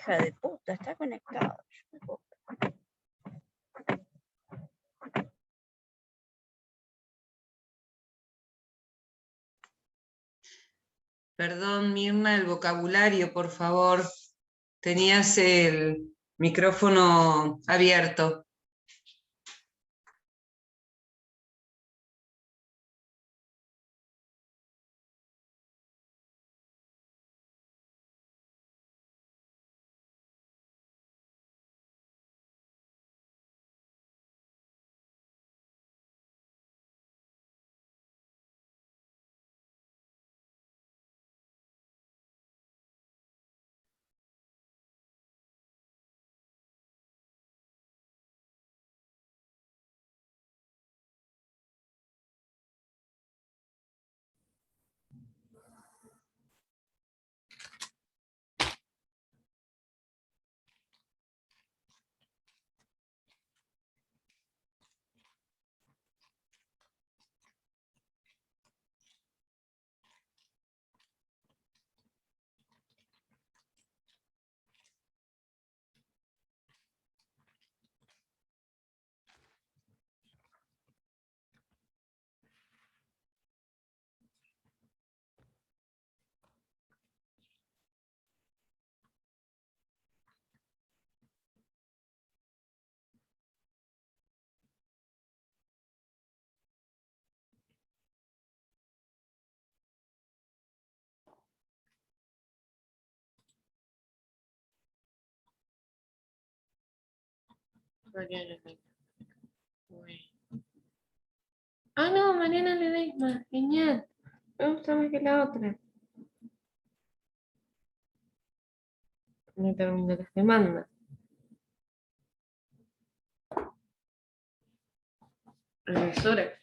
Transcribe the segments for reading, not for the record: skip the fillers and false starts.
Hija de puta, está conectado. Perdón, Mirna, el vocabulario, por favor. Tenías el micrófono abierto. Ah, no, Mariana Ledesma, genial. Me gusta más que la otra. Me termino las demandas. Profesora.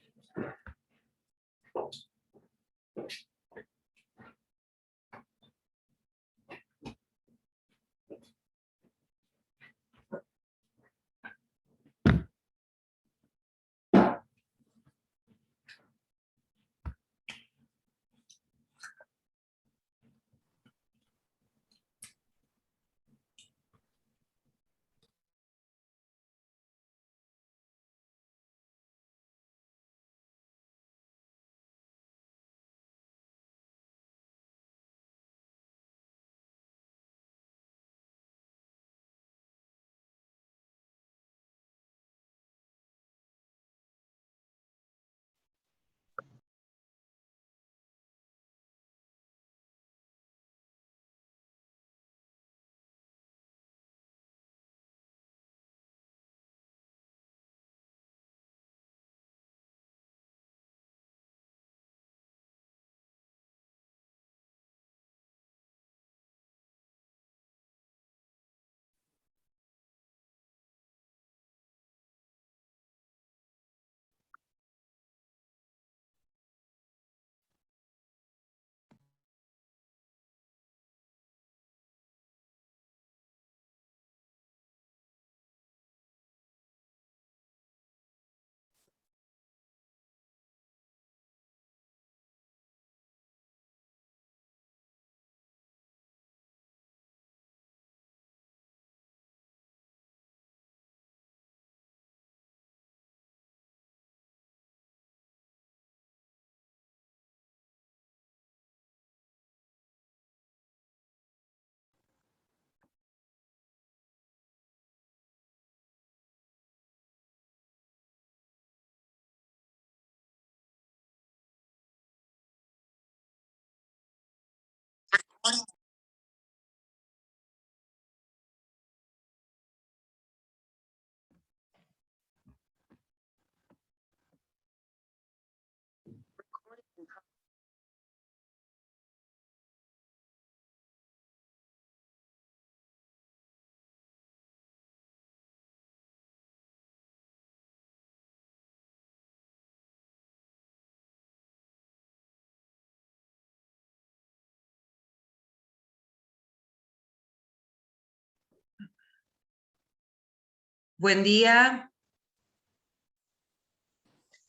Buen día.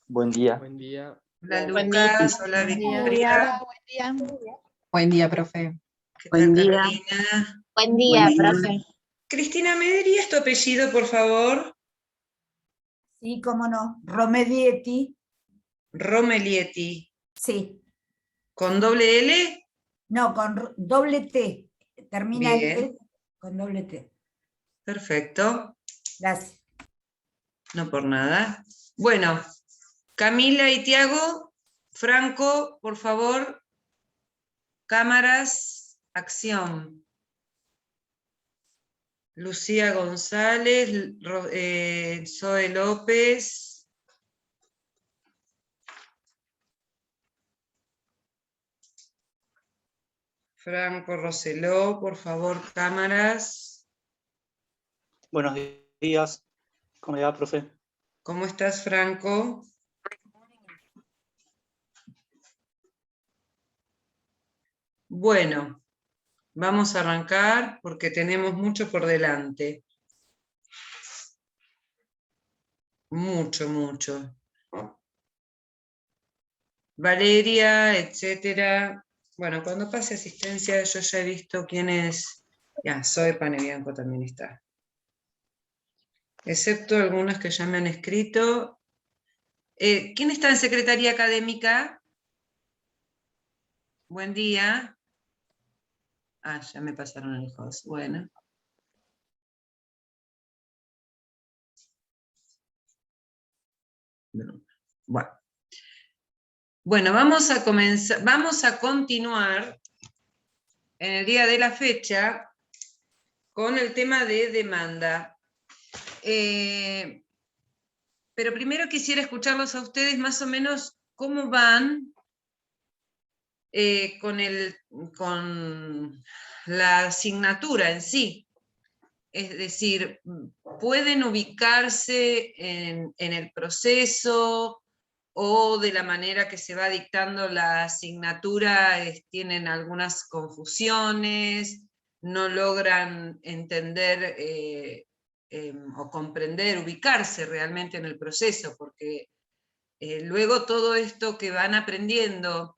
Buen día. Buen día. Hola Buen día. Lucas, hola Buen día. Victoria. Buen día. Buen día, profe. ¿Qué tal, Buen día. Carolina? Buen día, Buen día. profe. Cristina, ¿me dirías tu apellido, por favor? Sí, cómo no. Romedietti, Romelietti. sí. ¿Con doble L? No, con doble T. Termina en Bien, E con doble T. perfecto. Gracias. No por nada. Bueno, Camila y Tiago, Franco, por favor, cámaras, acción. Lucía González, Zoe López. Franco Roseló, por favor, cámaras. Buenos días. ¿Cómo le va, profe? ¿Cómo estás, Franco? Bueno, vamos a arrancar porque tenemos mucho por delante. Mucho, mucho. Valeria, etcétera. Bueno, cuando pase asistencia yo ya he visto quién es. Ya, Zoe Panebianco también está. Excepto algunas que ya me han escrito. ¿Quién está en Secretaría Académica? Buen día. Ah, ya me pasaron el host. Bueno. Bueno. Bueno, vamos a comenzar, vamos a continuar en el día de la fecha con el tema de demanda. Pero primero quisiera escucharlos a ustedes más o menos cómo van con la asignatura en sí. Es decir, pueden ubicarse en el proceso o de la manera que se va dictando la asignatura, tienen algunas confusiones, no logran entender o comprender, ubicarse realmente en el proceso, porque luego todo esto que van aprendiendo,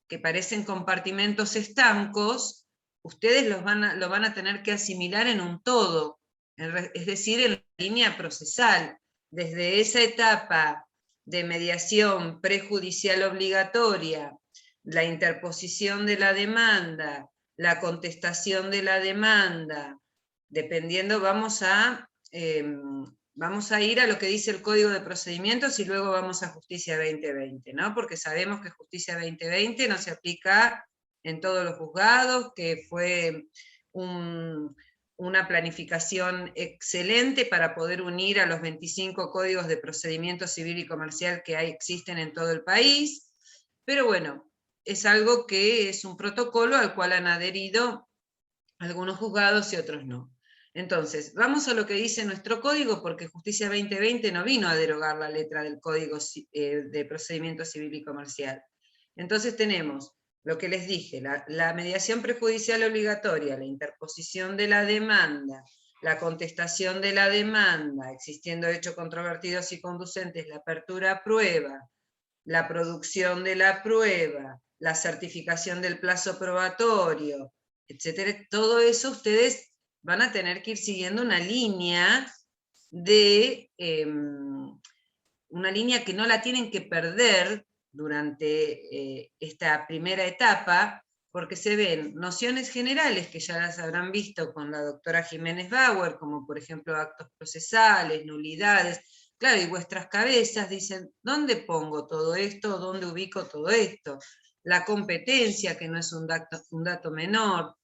que parecen compartimentos estancos, ustedes lo van a tener que asimilar en un todo, es decir, en la línea procesal, desde esa etapa de mediación prejudicial obligatoria, la interposición de la demanda, la contestación de la demanda, dependiendo, vamos a ir a lo que dice el Código de Procedimientos y luego vamos a Justicia 2020, ¿no? Porque sabemos que Justicia 2020 no se aplica en todos los juzgados, que fue una planificación excelente para poder unir a los 25 códigos de procedimiento civil y comercial que existen en todo el país, pero bueno, es algo que es un protocolo al cual han adherido algunos juzgados y otros no. Entonces, vamos a lo que dice nuestro código, porque Justicia 2020 no vino a derogar la letra del Código de Procedimiento Civil y Comercial. Entonces tenemos lo que les dije, la mediación prejudicial obligatoria, la interposición de la demanda, la contestación de la demanda, existiendo hechos controvertidos y conducentes, la apertura a prueba, la producción de la prueba, la certificación del plazo probatorio, etcétera. Todo eso ustedes van a tener que ir siguiendo una línea una línea que no la tienen que perder durante esta primera etapa, porque se ven nociones generales que ya las habrán visto con la doctora Jiménez Bauer, como por ejemplo actos procesales, nulidades. Claro, y vuestras cabezas dicen, ¿dónde pongo todo esto? ¿Dónde ubico todo esto? La competencia, que no es un dato menor.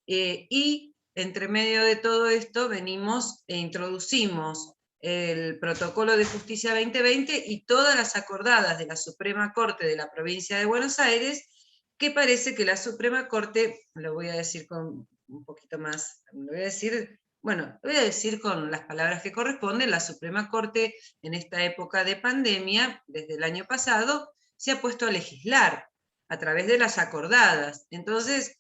Y entre medio de todo esto venimos e introducimos el Protocolo de Justicia 2020 y todas las acordadas de la Suprema Corte de la Provincia de Buenos Aires, que parece que la Suprema Corte, lo voy a decir con un poquito más, lo voy a decir con las palabras que corresponden, la Suprema Corte en esta época de pandemia, desde el año pasado, se ha puesto a legislar a través de las acordadas. Entonces,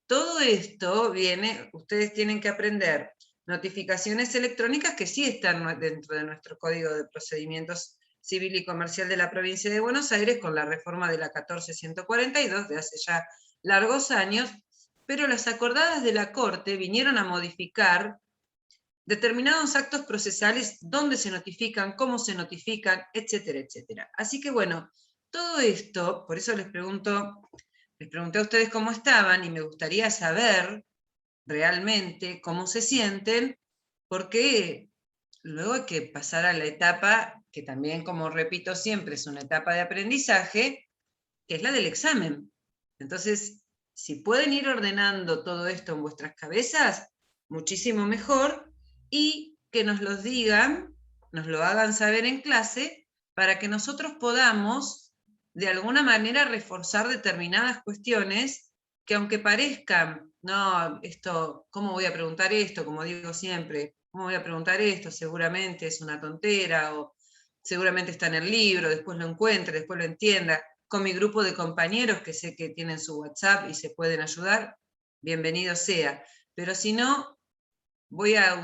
todo esto viene, ustedes tienen que aprender notificaciones electrónicas que sí están dentro de nuestro Código de Procedimientos Civil y Comercial de la Provincia de Buenos Aires con la reforma de la 14142 de hace ya largos años, pero las acordadas de la Corte vinieron a modificar determinados actos procesales, dónde se notifican, cómo se notifican, etcétera, etcétera. Así que bueno, todo esto, por eso les pregunté a ustedes cómo estaban, y me gustaría saber realmente cómo se sienten, porque luego hay que pasar a la etapa, que también, como repito siempre, es una etapa de aprendizaje, que es la del examen. Entonces, si pueden ir ordenando todo esto en vuestras cabezas, muchísimo mejor, y que nos lo digan, nos lo hagan saber en clase, para que nosotros podamos, de alguna manera, reforzar determinadas cuestiones que, aunque parezcan, no, esto, ¿cómo voy a preguntar esto? Como digo siempre, ¿cómo voy a preguntar esto? Seguramente es una tontera, o seguramente está en el libro, después lo encuentre, después lo entienda. Con mi grupo de compañeros, que sé que tienen su WhatsApp y se pueden ayudar, bienvenido sea. Pero si no, voy a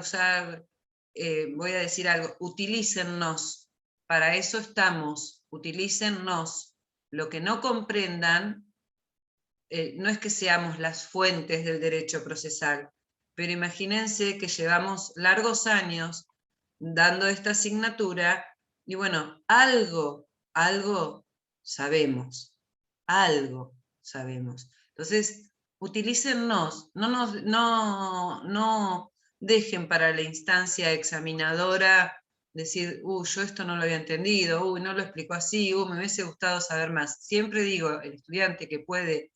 decir algo, utilícennos, para eso estamos, utilícennos. Lo que no comprendan, no es que seamos las fuentes del derecho procesal, pero imagínense que llevamos largos años dando esta asignatura, y bueno, algo sabemos, algo sabemos. Entonces, utilícennos, no dejen para la instancia examinadora decir, yo esto no lo había entendido, no lo explicó así, me hubiese gustado saber más. Siempre digo, el estudiante que puede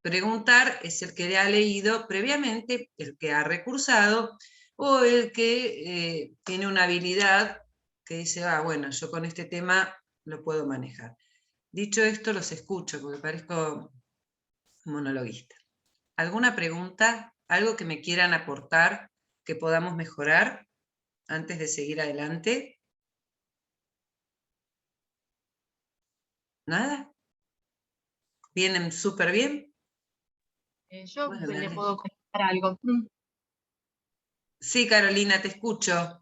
preguntar es el que ha leído previamente, el que ha recursado, o el que tiene una habilidad que dice, bueno, yo con este tema lo puedo manejar. Dicho esto, los escucho, porque parezco monologuista. ¿Alguna pregunta? ¿Algo que me quieran aportar, que podamos mejorar antes de seguir adelante? ¿Nada? ¿Vienen súper bien? Yo Bueno, le puedo comentar algo. Sí, Carolina, te escucho.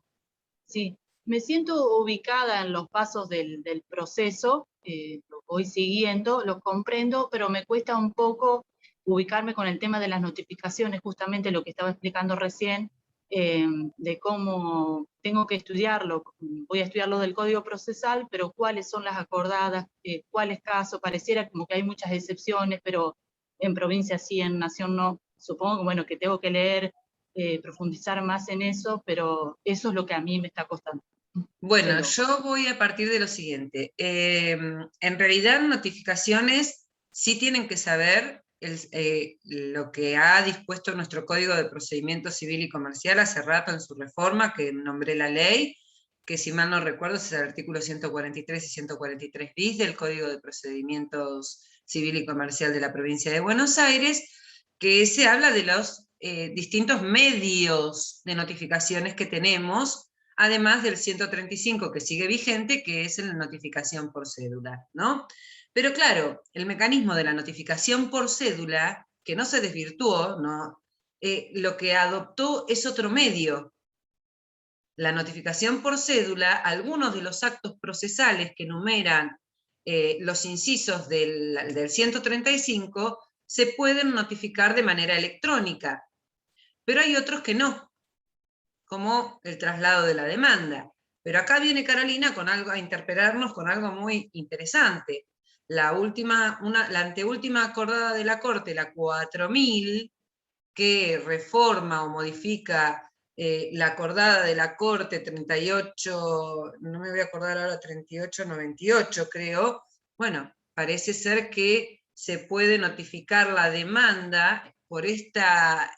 Sí, me siento ubicada en los pasos del proceso, lo voy siguiendo, lo comprendo, pero me cuesta un poco ubicarme con el tema de las notificaciones, justamente lo que estaba explicando recién, de cómo tengo que estudiarlo. Voy a estudiar lo del Código Procesal, pero cuáles son las acordadas, cuáles casos, pareciera como que hay muchas excepciones, pero en provincia sí, en nación no. Supongo que, bueno, que tengo que leer, profundizar más en eso, pero eso es lo que a mí me está costando. Bueno, yo voy a partir de lo siguiente. En realidad, notificaciones sí tienen que saber lo que ha dispuesto nuestro Código de Procedimiento Civil y Comercial hace rato en su reforma, que nombré la ley, que si mal no recuerdo es el artículo 143 y 143 bis del Código de Procedimientos Civil y Comercial de la provincia de Buenos Aires, que se habla de los distintos medios de notificaciones que tenemos, además del 135 que sigue vigente, que es la notificación por cédula, ¿no? Pero claro, el mecanismo de la notificación por cédula, que no se desvirtuó, ¿no? Lo que adoptó es otro medio. La notificación por cédula, algunos de los actos procesales que enumeran los incisos del 135, se pueden notificar de manera electrónica, pero hay otros que no, como el traslado de la demanda. Pero acá viene Carolina con algo, a interpelarnos con algo muy interesante. La anteúltima acordada de la Corte, la 4000, que reforma o modifica la acordada de la Corte 38, no me voy a acordar ahora, 3898 creo, bueno, parece ser que se puede notificar la demanda por esta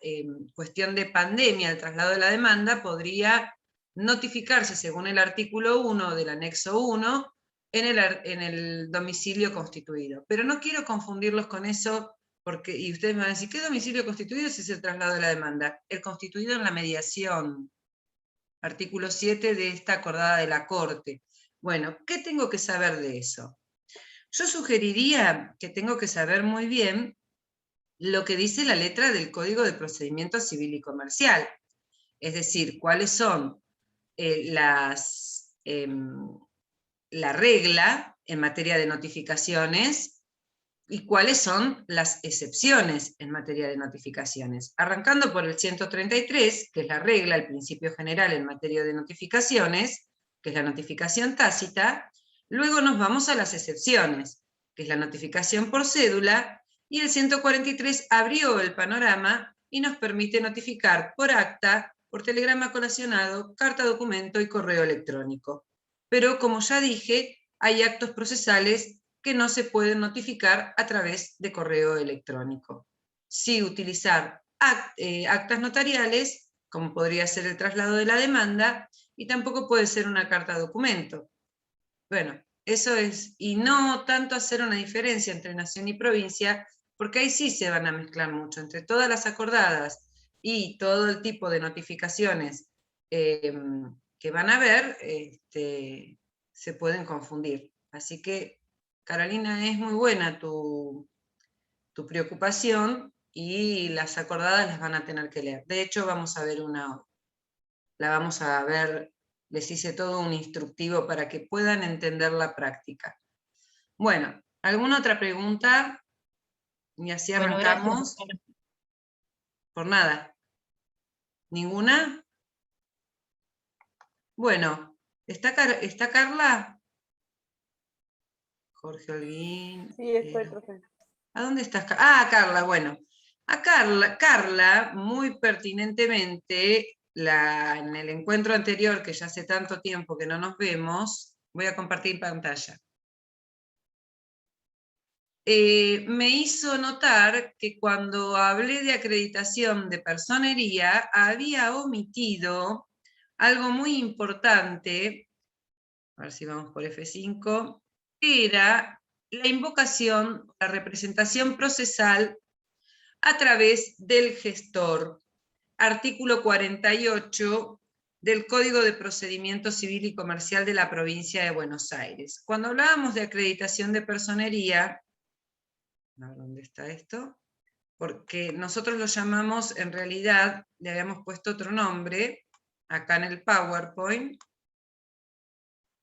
cuestión de pandemia. El traslado de la demanda podría notificarse según el artículo 1 del anexo 1 en el domicilio constituido. Pero no quiero confundirlos con eso, porque, y ustedes me van a decir, ¿qué domicilio constituido si es el traslado de la demanda? El constituido en la mediación, artículo 7 de esta acordada de la Corte. Bueno, ¿qué tengo que saber de eso? Yo sugeriría que tengo que saber muy bien lo que dice la letra del Código de Procedimiento Civil y Comercial, es decir, cuáles son la regla en materia de notificaciones, y cuáles son las excepciones en materia de notificaciones. Arrancando por el 133, que es la regla, el principio general en materia de notificaciones, que es la notificación tácita. Luego nos vamos a las excepciones, que es la notificación por cédula, y el 143 abrió el panorama y nos permite notificar por acta, por telegrama colacionado, carta documento y correo electrónico. Pero como ya dije, hay actos procesales que no se pueden notificar a través de correo electrónico. Sí utilizar actas notariales, como podría ser el traslado de la demanda, y tampoco puede ser una carta documento. Bueno, eso es, y no tanto hacer una diferencia entre nación y provincia, porque ahí sí se van a mezclar mucho, entre todas las acordadas y todo el tipo de notificaciones que van a haber, se pueden confundir. Así que, Carolina, es muy buena tu preocupación, y las acordadas las van a tener que leer. De hecho, vamos a ver la vamos a ver, les hice todo un instructivo para que puedan entender la práctica. Bueno, ¿alguna otra pregunta? Y así Bueno, arrancamos. gracias. Por nada. ¿Ninguna? Bueno, ¿está Carla? Jorge Holguín. Sí, estoy, profe. ¿A dónde estás? Carla, bueno. A Carla, muy pertinentemente, en el encuentro anterior, que ya hace tanto tiempo que no nos vemos, voy a compartir pantalla. Me hizo notar que cuando hablé de acreditación de personería, había omitido algo muy importante, a ver si vamos por F5, que era la invocación, la representación procesal a través del gestor. Artículo 48 del Código de Procedimiento Civil y Comercial de la Provincia de Buenos Aires. Cuando hablábamos de acreditación de personería, a ver dónde está esto, porque nosotros lo llamamos, en realidad, le habíamos puesto otro nombre, acá en el PowerPoint,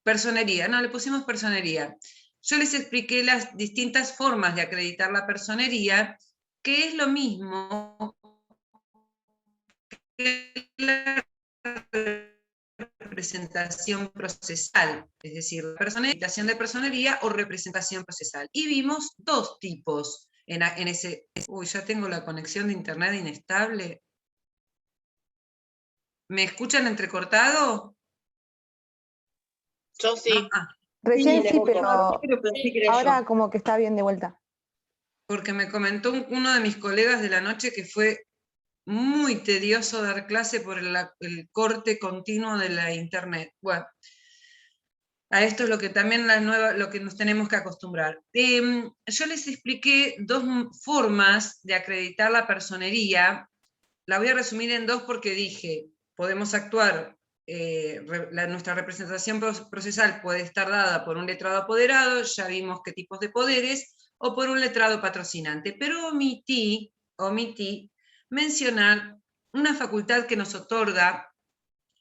personería, no, le pusimos personería. Yo les expliqué las distintas formas de acreditar la personería, que es lo mismo que la representación procesal, es decir, acreditación de personería o representación procesal. Y vimos dos tipos en ese... Uy, ya tengo la conexión de internet inestable. ¿Me escuchan entrecortado? Yo sí. ¿No? Recién Sí, sí, pensé que era ahora yo. como que está bien de vuelta. Porque me comentó uno de mis colegas de la noche que fue muy tedioso dar clase por el corte continuo de la internet. Bueno, a esto es lo que también lo que nos tenemos que acostumbrar. Yo les expliqué dos formas de acreditar la personería. La voy a resumir en dos porque dije, podemos actuar, nuestra representación procesal puede estar dada por un letrado apoderado, ya vimos qué tipos de poderes, o por un letrado patrocinante, pero omití mencionar una facultad que nos otorga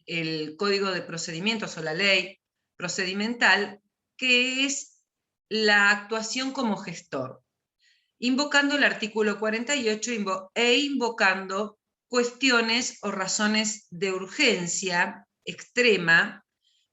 el Código de Procedimientos o la ley procedimental, que es la actuación como gestor, invocando el artículo 48 e invocando cuestiones o razones de urgencia extrema,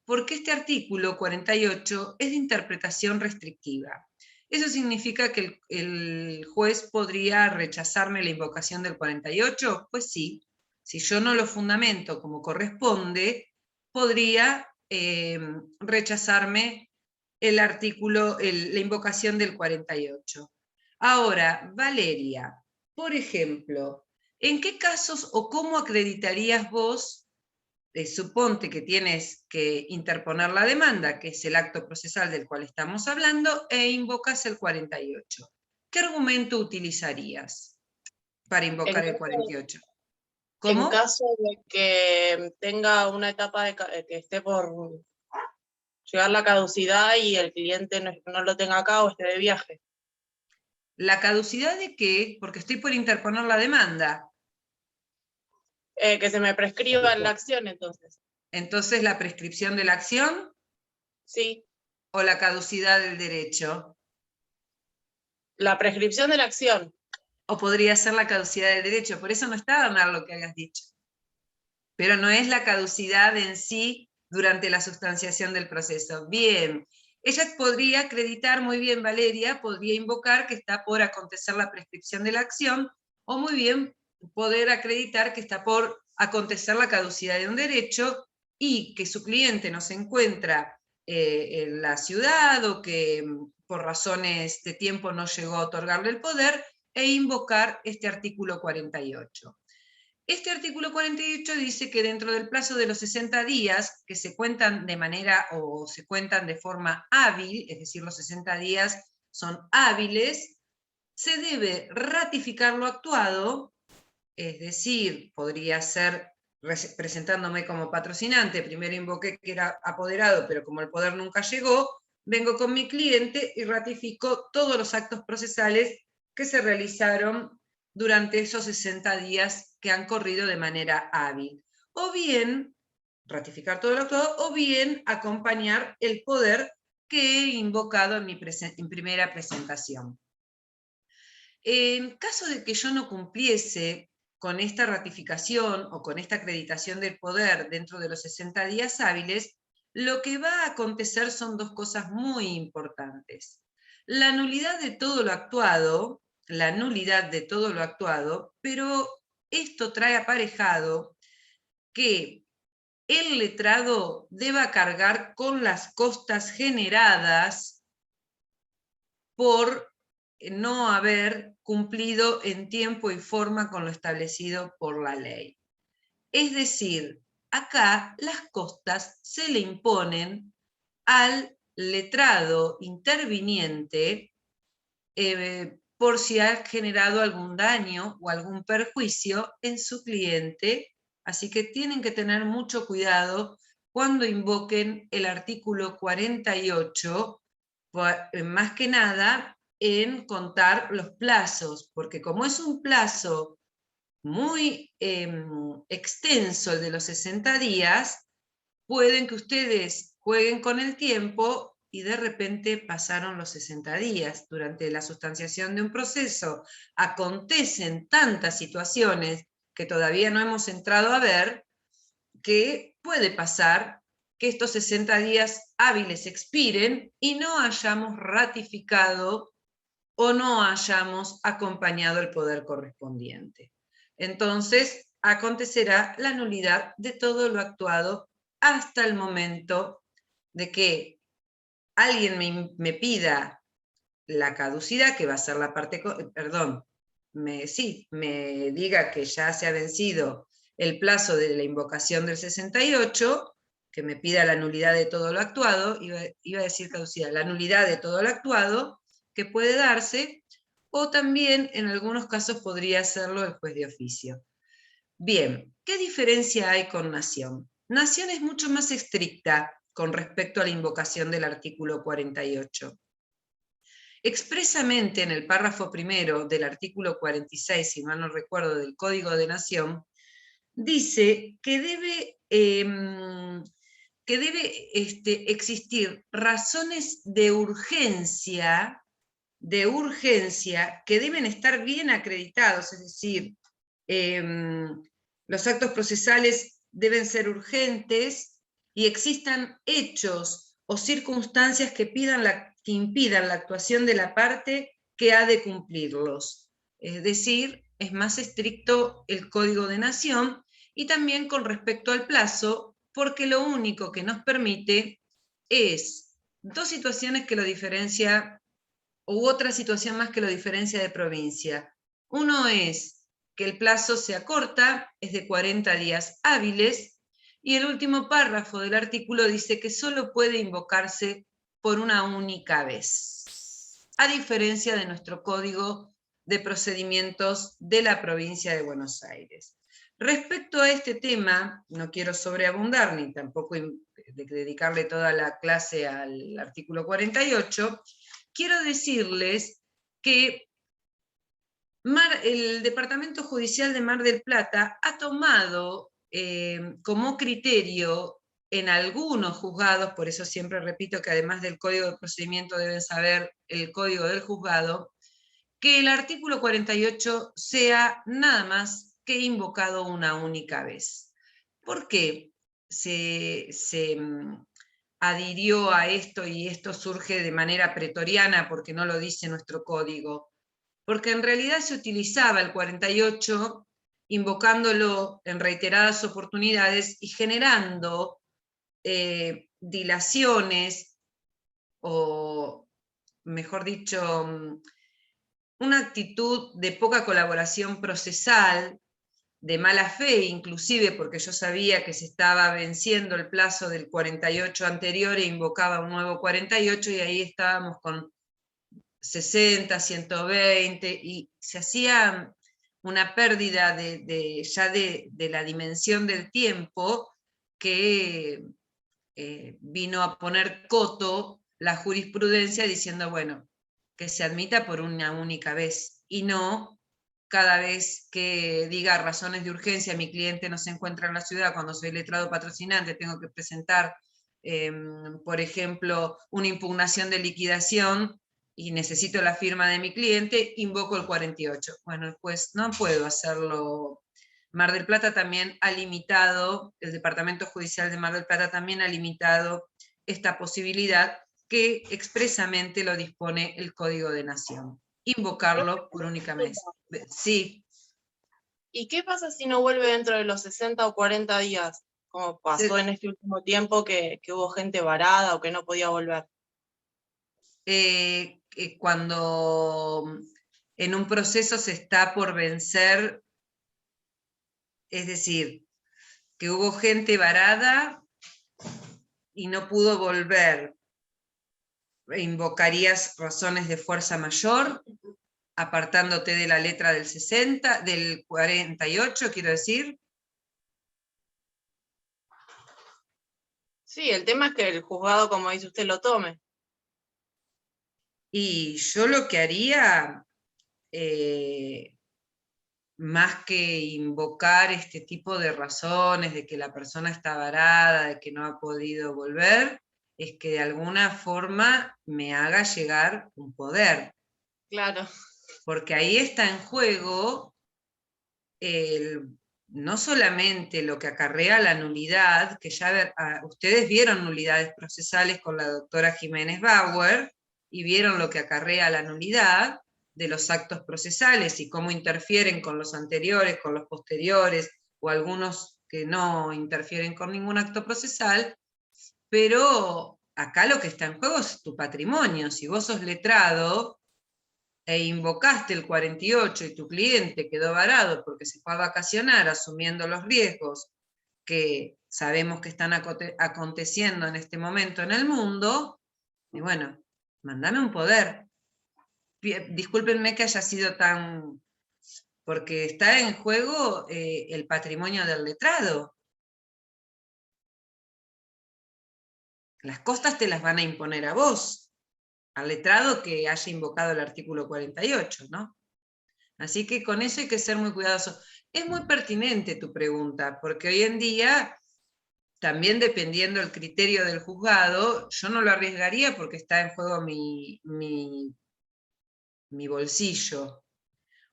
porque este artículo 48 es de interpretación restrictiva. ¿Eso significa que el juez podría rechazarme la invocación del 48? Pues sí, si yo no lo fundamento como corresponde, podría rechazarme el artículo, la invocación del 48. Ahora, Valeria, por ejemplo, ¿en qué casos o cómo acreditarías vos? Suponte que tienes que interponer la demanda, que es el acto procesal del cual estamos hablando, e invocas el 48. ¿Qué argumento utilizarías para invocar el 48? ¿Cómo? En caso de que tenga una etapa que esté por llegar la caducidad y el cliente no lo tenga acá o esté de viaje. ¿La caducidad de qué? Porque estoy por interponer la demanda. Que se me prescriba la acción, entonces. Entonces, ¿la prescripción de la acción? Sí. ¿O la caducidad del derecho? La prescripción de la acción. O podría ser la caducidad del derecho, por eso no está mal lo que hayas dicho. Pero no es la caducidad en sí durante la sustanciación del proceso. Bien, ella podría acreditar muy bien, Valeria, podría invocar que está por acontecer la prescripción de la acción, o muy bien poder acreditar que está por acontecer la caducidad de un derecho y que su cliente no se encuentra en la ciudad o que por razones de tiempo no llegó a otorgarle el poder, e invocar este artículo 48. Este artículo 48 dice que dentro del plazo de los 60 días, que se cuentan de manera o se cuentan de forma hábil, es decir, los 60 días son hábiles, se debe ratificar lo actuado, es decir, podría ser presentándome como patrocinante, primero invoqué que era apoderado, pero como el poder nunca llegó, vengo con mi cliente y ratifico todos los actos procesales que se realizaron durante esos 60 días que han corrido de manera hábil. O bien, ratificar todo lo actuado, o bien acompañar el poder que he invocado en mi primera presentación. En caso de que yo no cumpliese con esta ratificación o con esta acreditación del poder dentro de los 60 días hábiles, lo que va a acontecer son dos cosas muy importantes. La nulidad de todo lo actuado, pero esto trae aparejado que el letrado deba cargar con las costas generadas por no haber cumplido en tiempo y forma con lo establecido por la ley. Es decir, acá las costas se le imponen al letrado interviniente por si ha generado algún daño o algún perjuicio en su cliente, así que tienen que tener mucho cuidado cuando invoquen el artículo 48, más que nada en contar los plazos, porque como es un plazo muy extenso el de los 60 días, pueden que ustedes jueguen con el tiempo y de repente pasaron los 60 días. Durante la sustanciación de un proceso acontecen tantas situaciones que todavía no hemos entrado a ver, que puede pasar que estos 60 días hábiles expiren y no hayamos ratificado o no hayamos acompañado el poder correspondiente. Entonces, acontecerá la nulidad de todo lo actuado hasta el momento de que alguien me pida la caducidad, que va a ser la parte, me diga que ya se ha vencido el plazo de la invocación del 68, que me pida la nulidad de todo lo actuado, iba a decir caducidad, la nulidad de todo lo actuado, que puede darse, o también en algunos casos podría hacerlo el juez de oficio. Bien, ¿qué diferencia hay con nación? Nación es mucho más estricta con respecto a la invocación del artículo 48. Expresamente en el párrafo primero del artículo 46, si mal no recuerdo, del Código de Nación, dice que debe existir razones de urgencia que deben estar bien acreditados, es decir, los actos procesales deben ser urgentes y existan hechos o circunstancias que impidan la actuación de la parte que ha de cumplirlos. Es decir, es más estricto el Código de Nación y también con respecto al plazo, porque lo único que nos permite es dos situaciones que lo diferencia, u otra situación más que lo diferencia de provincia. Uno es que el plazo se acorta, es de 40 días hábiles, y el último párrafo del artículo dice que solo puede invocarse por una única vez, a diferencia de nuestro Código de Procedimientos de la provincia de Buenos Aires. Respecto a este tema, no quiero sobreabundar ni tampoco dedicarle toda la clase al artículo 48, quiero decirles que el Departamento Judicial de Mar del Plata ha tomado como criterio en algunos juzgados, por eso siempre repito que además del Código de Procedimiento deben saber el Código del Juzgado, que el artículo 48 sea nada más que invocado una única vez. ¿Por qué se adhirió a esto y esto surge de manera pretoriana porque no lo dice nuestro código? Porque en realidad se utilizaba el 48 invocándolo en reiteradas oportunidades y generando dilaciones, o mejor dicho, una actitud de poca colaboración procesal, de mala fe inclusive, porque yo sabía que se estaba venciendo el plazo del 48 anterior e invocaba un nuevo 48 y ahí estábamos con 60, 120, y se hacía una pérdida ya de la dimensión del tiempo que vino a poner coto la jurisprudencia diciendo, bueno, que se admita por una única vez, y no cada vez que diga razones de urgencia, mi cliente no se encuentra en la ciudad, cuando soy letrado patrocinante tengo que presentar, por ejemplo, una impugnación de liquidación, y necesito la firma de mi cliente, invoco el 48. Bueno, el juez no puedo hacerlo. Mar del Plata también ha limitado, el Departamento Judicial de Mar del Plata también ha limitado esta posibilidad que expresamente lo dispone el Código de Nación. Invocarlo por única vez. Sí. ¿Y qué pasa si no vuelve dentro de los 60 o 40 días? Como pasó en este último tiempo que hubo gente varada o que no podía volver. Cuando en un proceso se está por vencer, es decir, que hubo gente varada y no pudo volver, ¿invocarías razones de fuerza mayor, apartándote de la letra del 60, del 48, quiero decir? Sí, el tema es que el juzgado, como dice usted, lo tome. Y yo lo que haría, más que invocar este tipo de razones, de que la persona está varada, de que no ha podido volver, es que de alguna forma me haga llegar un poder. Claro. Porque ahí está en juego no solamente lo que acarrea la nulidad, que ya ustedes vieron nulidades procesales con la doctora Jiménez Bauer, y vieron lo que acarrea la nulidad de los actos procesales y cómo interfieren con los anteriores, con los posteriores, o algunos que no interfieren con ningún acto procesal, pero acá lo que está en juego es tu patrimonio. Si vos sos letrado e invocaste el 48 y tu cliente quedó varado porque se fue a vacacionar asumiendo los riesgos que sabemos que están aconteciendo en este momento en el mundo, y bueno, mandame un poder. Discúlpenme que haya sido tan... porque está en juego el patrimonio del letrado. Las costas te las van a imponer a vos, al letrado que haya invocado el artículo 48, ¿no? Así que con eso hay que ser muy cuidadoso. Es muy pertinente tu pregunta, porque hoy en día, también dependiendo del criterio del juzgado, yo no lo arriesgaría porque está en juego mi bolsillo.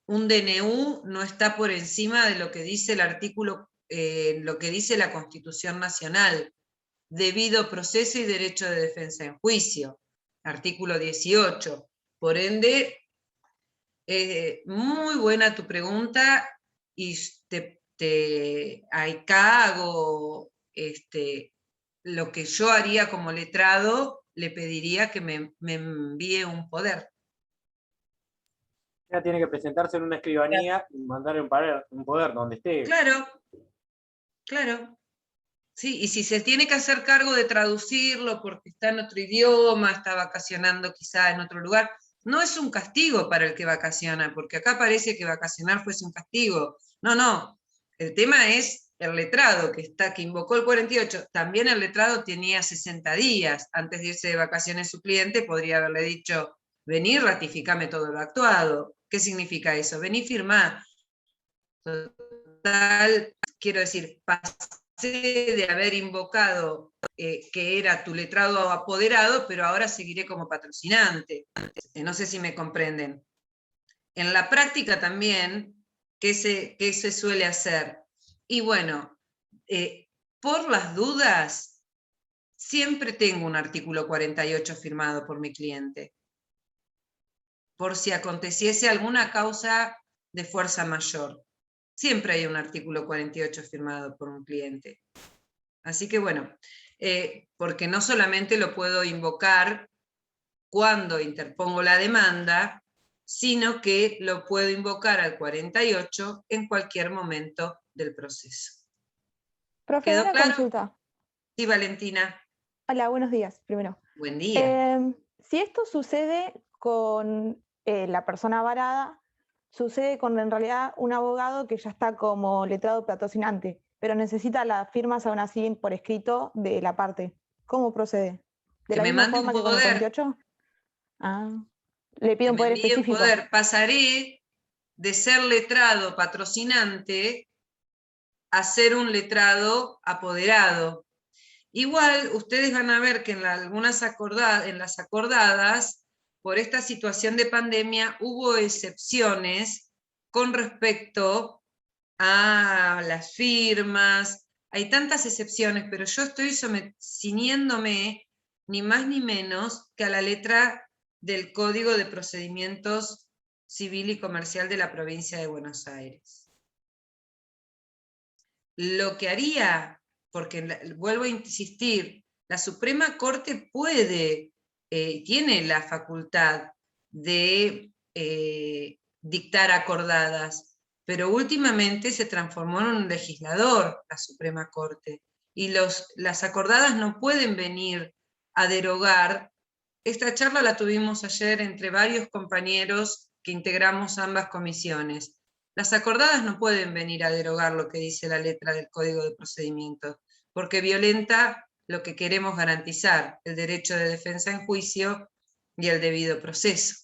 Un DNU no está por encima de lo que dice el artículo, lo que dice la Constitución Nacional, debido proceso y derecho de defensa en juicio, artículo 18. Por ende, muy buena tu pregunta, y acá hago lo que yo haría como letrado, le pediría que me envíe un poder. Ya tiene que presentarse en una escribanía y mandarle un poder donde esté. Claro, claro. Sí, y si se tiene que hacer cargo de traducirlo porque está en otro idioma, está vacacionando quizá en otro lugar, no es un castigo para el que vacaciona, porque acá parece que vacacionar fuese un castigo. No, no. El tema es el letrado que invocó el 48. También el letrado tenía 60 días. Antes de irse de vacaciones su cliente podría haberle dicho, vení, ratificame todo lo actuado. ¿Qué significa eso? Vení, firmá. Total, quiero decir, pasé de haber invocado que era tu letrado apoderado, pero ahora seguiré como patrocinante. No sé si me comprenden. En la práctica también, ¿qué se suele hacer? Y bueno, por las dudas, siempre tengo un artículo 48 firmado por mi cliente, por si aconteciese alguna causa de fuerza mayor. Siempre hay un artículo 48 firmado por un cliente. Así que bueno, porque no solamente lo puedo invocar cuando interpongo la demanda, sino que lo puedo invocar al 48 en cualquier momento del proceso. Profe, ¿Quedó una claro? consulta. Sí, Valentina. Hola, buenos días, primero. Buen día. Si esto sucede con la persona varada, sucede con en realidad un abogado que ya está como letrado patrocinante, pero necesita las firmas aún así por escrito de la parte. ¿Cómo procede? ¿De Que la me misma mande un forma que con el poder. 48? Ah, le pido Que un me poder envíe un específico. poder. Pasaré de ser letrado patrocinante a ser un letrado apoderado. Igual, ustedes van a ver que en las acordadas, por esta situación de pandemia, hubo excepciones con respecto a las firmas. Hay tantas excepciones, pero yo estoy ciñéndome ni más ni menos que a la letra del Código de Procedimientos Civil y Comercial de la provincia de Buenos Aires. Lo que haría, porque vuelvo a insistir, la Suprema Corte tiene la facultad de dictar acordadas, pero últimamente se transformó en un legislador la Suprema Corte, y las acordadas no pueden venir a derogar. Esta charla la tuvimos ayer entre varios compañeros que integramos ambas comisiones. Las acordadas no pueden venir a derogar lo que dice la letra del Código de Procedimientos, porque violenta lo que queremos garantizar, el derecho de defensa en juicio y el debido proceso.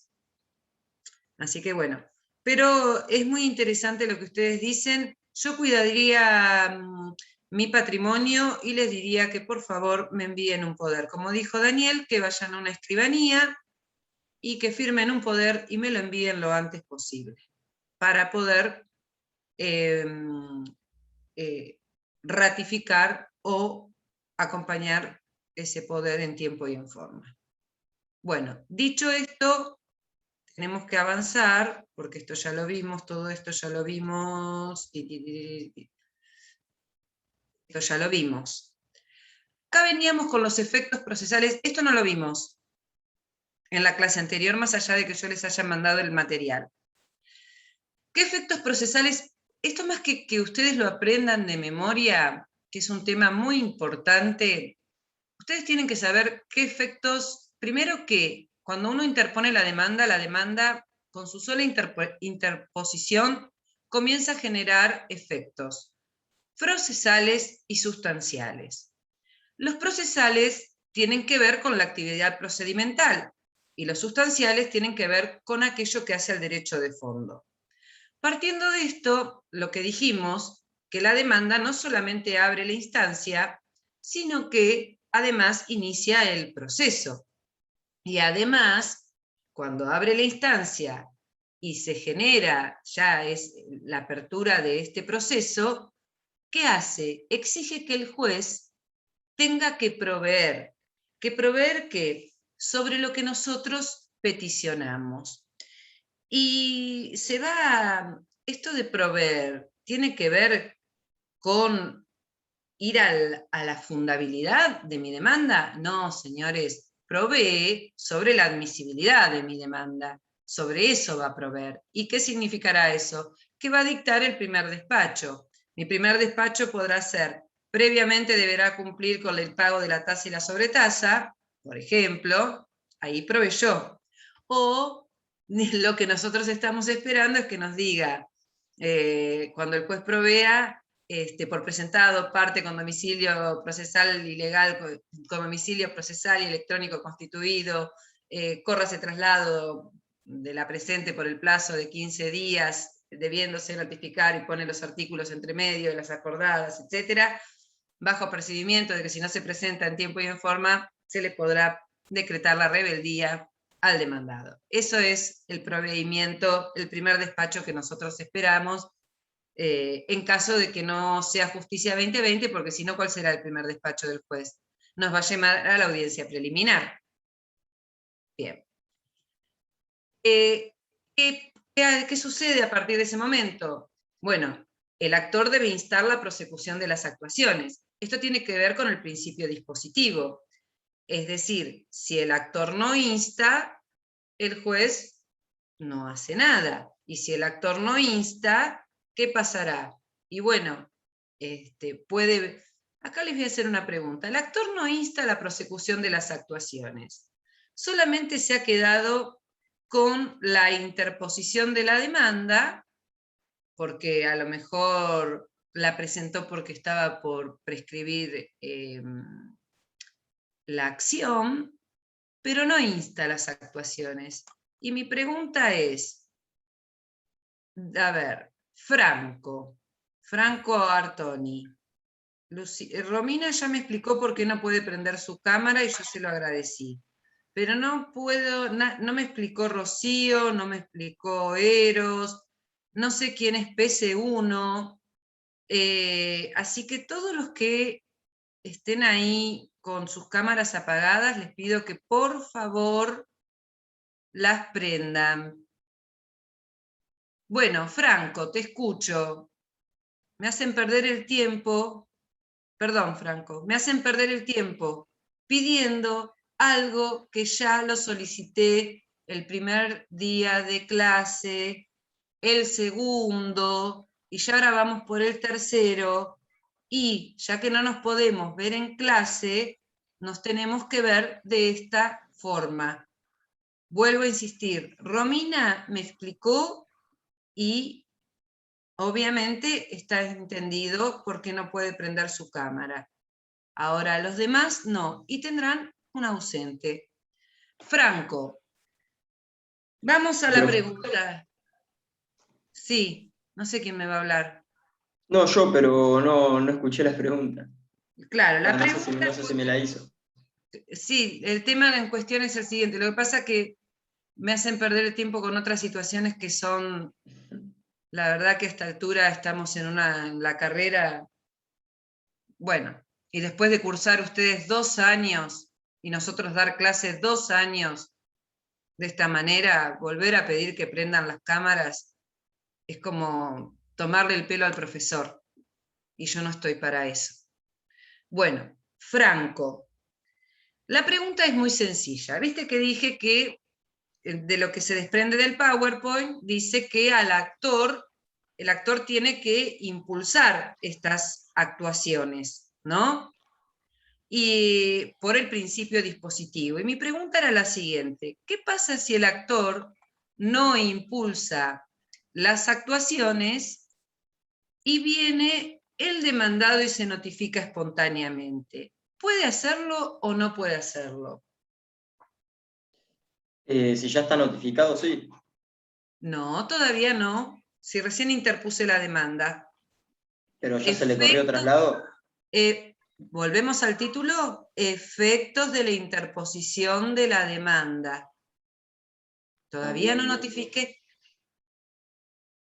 Así que bueno, pero es muy interesante lo que ustedes dicen. Yo cuidaría mi patrimonio y les diría que por favor me envíen un poder. Como dijo Daniel, que vayan a una escribanía y que firmen un poder y me lo envíen lo antes posible, para poder ratificar o acompañar ese poder en tiempo y en forma. Bueno, dicho esto, tenemos que avanzar, porque esto ya lo vimos, todo esto ya lo vimos, esto ya lo vimos. Acá veníamos con los efectos procesales, esto no lo vimos en la clase anterior, más allá de que yo les haya mandado el material. ¿Qué efectos procesales? Esto más que ustedes lo aprendan de memoria, que es un tema muy importante, ustedes tienen que saber qué efectos, primero que cuando uno interpone la demanda con su sola interposición comienza a generar efectos procesales y sustanciales. Los procesales tienen que ver con la actividad procedimental y los sustanciales tienen que ver con aquello que hace al derecho de fondo. Partiendo de esto, lo que dijimos, que la demanda no solamente abre la instancia, sino que además inicia el proceso. Y además, cuando abre la instancia y se genera, ya es la apertura de este proceso, ¿qué hace? Exige que el juez tenga que proveer ¿qué? Sobre lo que nosotros peticionamos. Y esto de proveer, ¿tiene que ver con ir a la fundabilidad de mi demanda? No, señores, provee sobre la admisibilidad de mi demanda, sobre eso va a proveer. ¿Y qué significará eso? Que va a dictar el primer despacho. Mi primer despacho podrá ser, previamente deberá cumplir con el pago de la tasa y la sobretasa, por ejemplo, ahí proveyó. O lo que nosotros estamos esperando es que nos diga, cuando el juez provea, por presentado, parte con domicilio procesal ilegal, con domicilio procesal y electrónico constituido, córrase traslado de la presente por el plazo de 15 días, debiéndose notificar y pone los artículos entre medio de las acordadas, etcétera, bajo apercibimiento de que si no se presenta en tiempo y en forma, se le podrá decretar la rebeldía al demandado. Eso es el proveimiento, el primer despacho que nosotros esperamos, en caso de que no sea justicia 2020, porque si no, ¿cuál será el primer despacho del juez? Nos va a llamar a la audiencia preliminar. Bien. ¿Qué sucede a partir de ese momento? Bueno, el actor debe instar la prosecución de las actuaciones. Esto tiene que ver con el principio dispositivo. Es decir, si el actor no insta, el juez no hace nada. Y si el actor no insta, ¿qué pasará? Y bueno, acá les voy a hacer una pregunta. El actor no insta la prosecución de las actuaciones. Solamente se ha quedado con la interposición de la demanda, porque a lo mejor la presentó porque estaba por prescribir la acción, pero no insta las actuaciones. Y mi pregunta es, a ver, Franco Artoni, Romina ya me explicó por qué no puede prender su cámara y yo se lo agradecí. Pero no me explicó Rocío, no me explicó Eros, no sé quién es PC1, así que todos los que estén ahí con sus cámaras apagadas, les pido que por favor las prendan. Bueno, Franco, te escucho. Me hacen perder el tiempo, perdón, Franco, me hacen perder el tiempo pidiendo algo que ya lo solicité el primer día de clase, el segundo, y ya ahora vamos por el tercero, y ya que no nos podemos ver en clase, nos tenemos que ver de esta forma. Vuelvo a insistir, Romina me explicó y obviamente está entendido por qué no puede prender su cámara. Ahora los demás no, y tendrán un ausente. Franco, vamos a la pregunta. Sí, no sé quién me va a hablar. No, yo, pero no escuché las preguntas. Claro, la No pregunta... sé si me la hizo. Sí, el tema en cuestión es el siguiente. Lo que pasa es que me hacen perder el tiempo con otras situaciones que son... La verdad que a esta altura estamos en la carrera... Bueno, y después de cursar ustedes 2 años y nosotros dar clases 2 años de esta manera, volver a pedir que prendan las cámaras es como tomarle el pelo al profesor. Y yo no estoy para eso. Bueno, Franco, la pregunta es muy sencilla. Viste que dije que de lo que se desprende del PowerPoint, dice que el actor tiene que impulsar estas actuaciones, ¿no? Y por el principio dispositivo. Y mi pregunta era la siguiente: ¿qué pasa si el actor no impulsa las actuaciones y viene el demandado y se notifica espontáneamente? ¿Puede hacerlo o no puede hacerlo? Si ya está notificado, sí. No, todavía no. Si recién interpuse la demanda. Pero ya se le corrió traslado. Volvemos al título. Efectos de la interposición de la demanda. Todavía no notifiqué.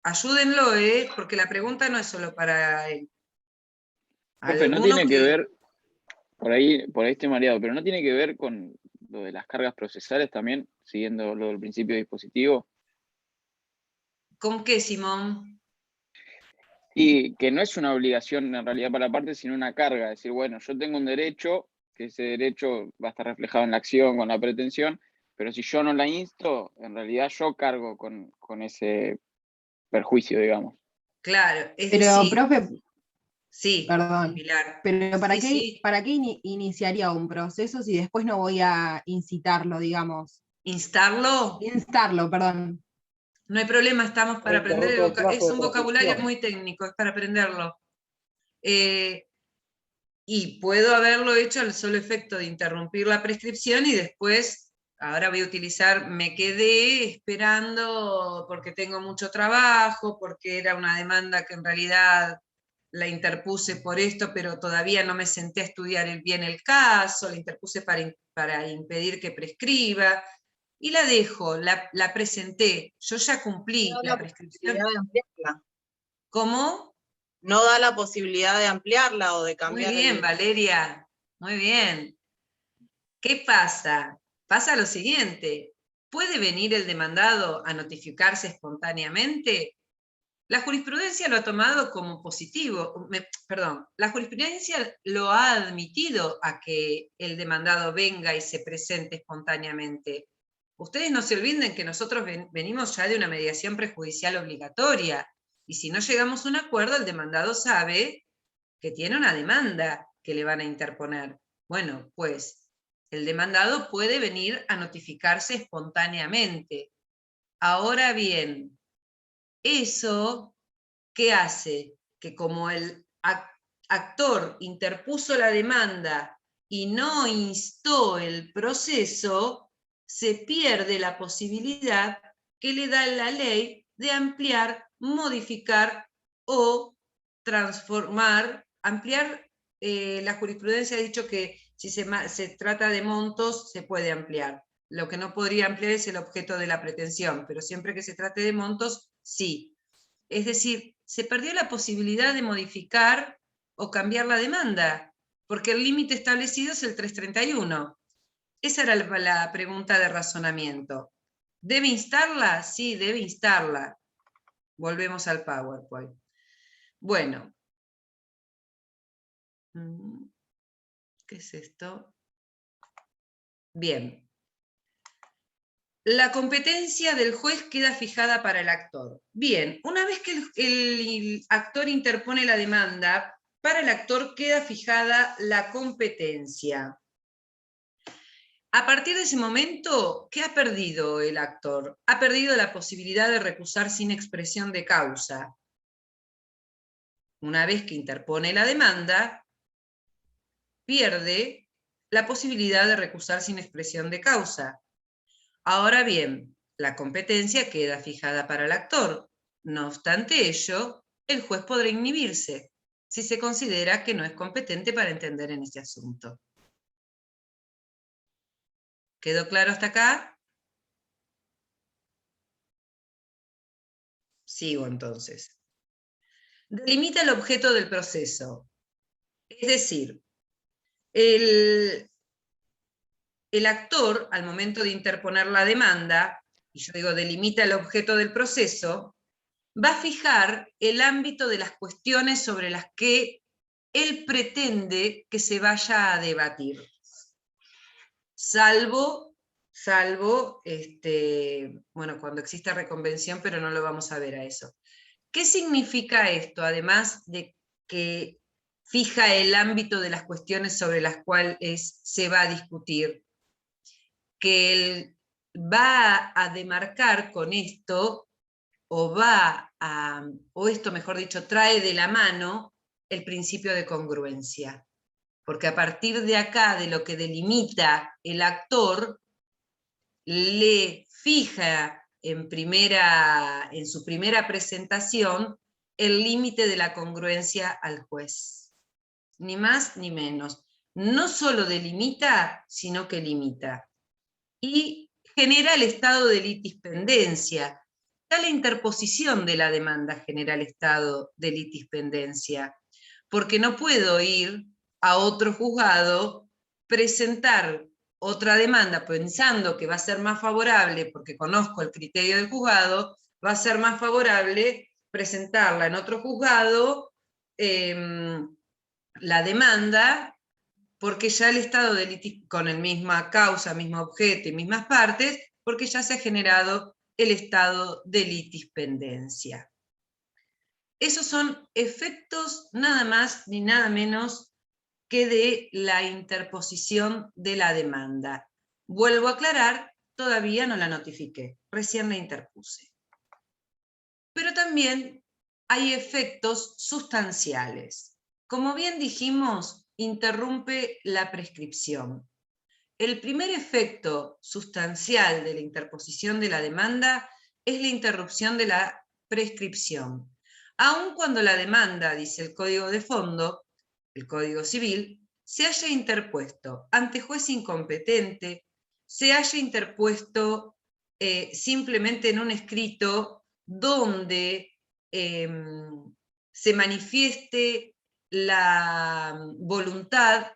Ayúdenlo, porque la pregunta no es solo para él. Profe, no tiene que ver, por ahí estoy mareado, pero no tiene que ver con lo de las cargas procesales también, siguiendo lo del principio dispositivo. ¿Con qué, Simón? Y que no es una obligación en realidad para la parte, sino una carga. Es decir, bueno, yo tengo un derecho, que ese derecho va a estar reflejado en la acción, con la pretensión, pero si yo no la insto, en realidad yo cargo con ese perjuicio, digamos. Claro, es pero, decir... profe, sí, perdón, Pilar. pero ¿para Sí, qué iniciaría un proceso si después no voy a incitarlo, digamos? ¿Instarlo? Instarlo, perdón. No hay problema, estamos para aprender el vocabulario. Es un vocabulario prescripción. muy técnico, es para aprenderlo. Y puedo haberlo hecho al solo efecto de interrumpir la prescripción y después, ahora voy a utilizar, me quedé esperando porque tengo mucho trabajo, porque era una demanda que en realidad la interpuse por esto, pero todavía no me senté a estudiar bien el caso, la interpuse para impedir que prescriba. y la dejo, la presenté, yo ya cumplí No da la la prescripción. posibilidad de ampliarla. ¿Cómo? No da la posibilidad de ampliarla o de Muy cambiar bien, Valeria, muy bien. ¿Qué pasa? Pasa lo siguiente, ¿puede venir el demandado a notificarse espontáneamente? La jurisprudencia lo ha tomado como positivo, perdón, la jurisprudencia lo ha admitido a que el demandado venga y se presente espontáneamente. Ustedes no se olviden que nosotros venimos ya de una mediación prejudicial obligatoria, y si no llegamos a un acuerdo, el demandado sabe que tiene una demanda que le van a interponer. Bueno, pues el demandado puede venir a notificarse espontáneamente. Ahora bien, eso, ¿qué hace? Que como el actor interpuso la demanda y no instó el proceso, se pierde la posibilidad que le da la ley de ampliar, modificar o transformar, ampliar. La jurisprudencia ha dicho que si se trata de montos se puede ampliar. Lo que no podría ampliar es el objeto de la pretensión, pero siempre que se trate de montos, sí. Es decir, se perdió la posibilidad de modificar o cambiar la demanda, porque el límite establecido es el 331. Esa era la pregunta de razonamiento. ¿Debe instarla? Sí, debe instarla. Volvemos al PowerPoint. Bueno. ¿Qué es esto? Bien. La competencia del juez queda fijada para el actor. Bien, una vez que el actor interpone la demanda, para el actor queda fijada la competencia. A partir de ese momento, ¿qué ha perdido el actor? Ha perdido la posibilidad de recusar sin expresión de causa. Una vez que interpone la demanda, pierde la posibilidad de recusar sin expresión de causa. Ahora bien, la competencia queda fijada para el actor. No obstante ello, el juez podrá inhibirse si se considera que no es competente para entender en este asunto. ¿Quedó claro hasta acá? Sigo entonces. Delimita el objeto del proceso. Es decir, el actor, al momento de interponer la demanda, y yo digo delimita el objeto del proceso, va a fijar el ámbito de las cuestiones sobre las que él pretende que se vaya a debatir. Salvo, bueno, cuando exista reconvención, pero no lo vamos a ver a eso. ¿Qué significa esto? Además de que fija el ámbito de las cuestiones sobre las cuales se va a discutir, que él va a demarcar con esto, o esto mejor dicho, trae de la mano el principio de congruencia. Porque a partir de acá, de lo que delimita el actor, le fija en su primera presentación el límite de la congruencia al juez. Ni más ni menos. No solo delimita, sino que limita. Y genera el estado de litispendencia. Da la interposición de la demanda genera el estado de litispendencia. Porque no puedo ir a otro juzgado, presentar otra demanda pensando que va a ser más favorable, porque conozco el criterio del juzgado, va a ser más favorable presentarla en otro juzgado, la demanda, porque ya el estado de litis, con la misma causa, mismo objeto y mismas partes, porque ya se ha generado el estado de litispendencia. Esos son efectos nada más ni nada menos que de la interposición de la demanda. Vuelvo a aclarar, todavía no la notifiqué, recién la interpuse. Pero también hay efectos sustanciales. Como bien dijimos, interrumpe la prescripción. El primer efecto sustancial de la interposición de la demanda es la interrupción de la prescripción. Aun cuando la demanda, dice el Código de Fondo, el Código Civil, se haya interpuesto ante juez incompetente, se haya interpuesto simplemente en un escrito donde se manifieste la voluntad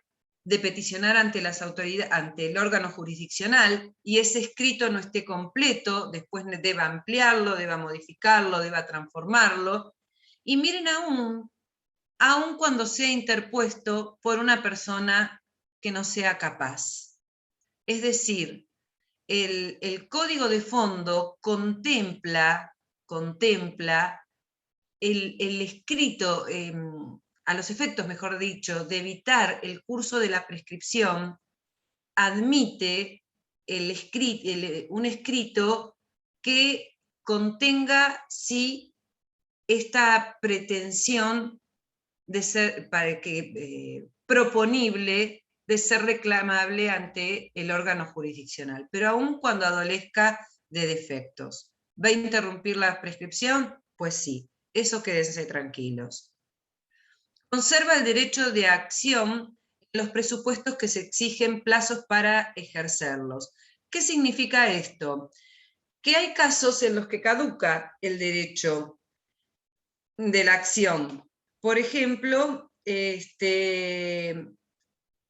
de peticionar ante las autoridades, ante el órgano jurisdiccional, y ese escrito no esté completo, después deba ampliarlo, deba modificarlo, deba transformarlo. Y miren, aún cuando sea interpuesto por una persona que no sea capaz. Es decir, el código de fondo contempla el escrito, a los efectos, mejor dicho, de evitar el curso de la prescripción, admite un escrito que contenga, sí, esta pretensión de ser, proponible de ser reclamable ante el órgano jurisdiccional, pero aún cuando adolezca de defectos. ¿Va a interrumpir la prescripción? Pues sí, eso quédense tranquilos. Conserva el derecho de acción en los presupuestos que se exigen plazos para ejercerlos. ¿Qué significa esto? Que hay casos en los que caduca el derecho de la acción. Por ejemplo, en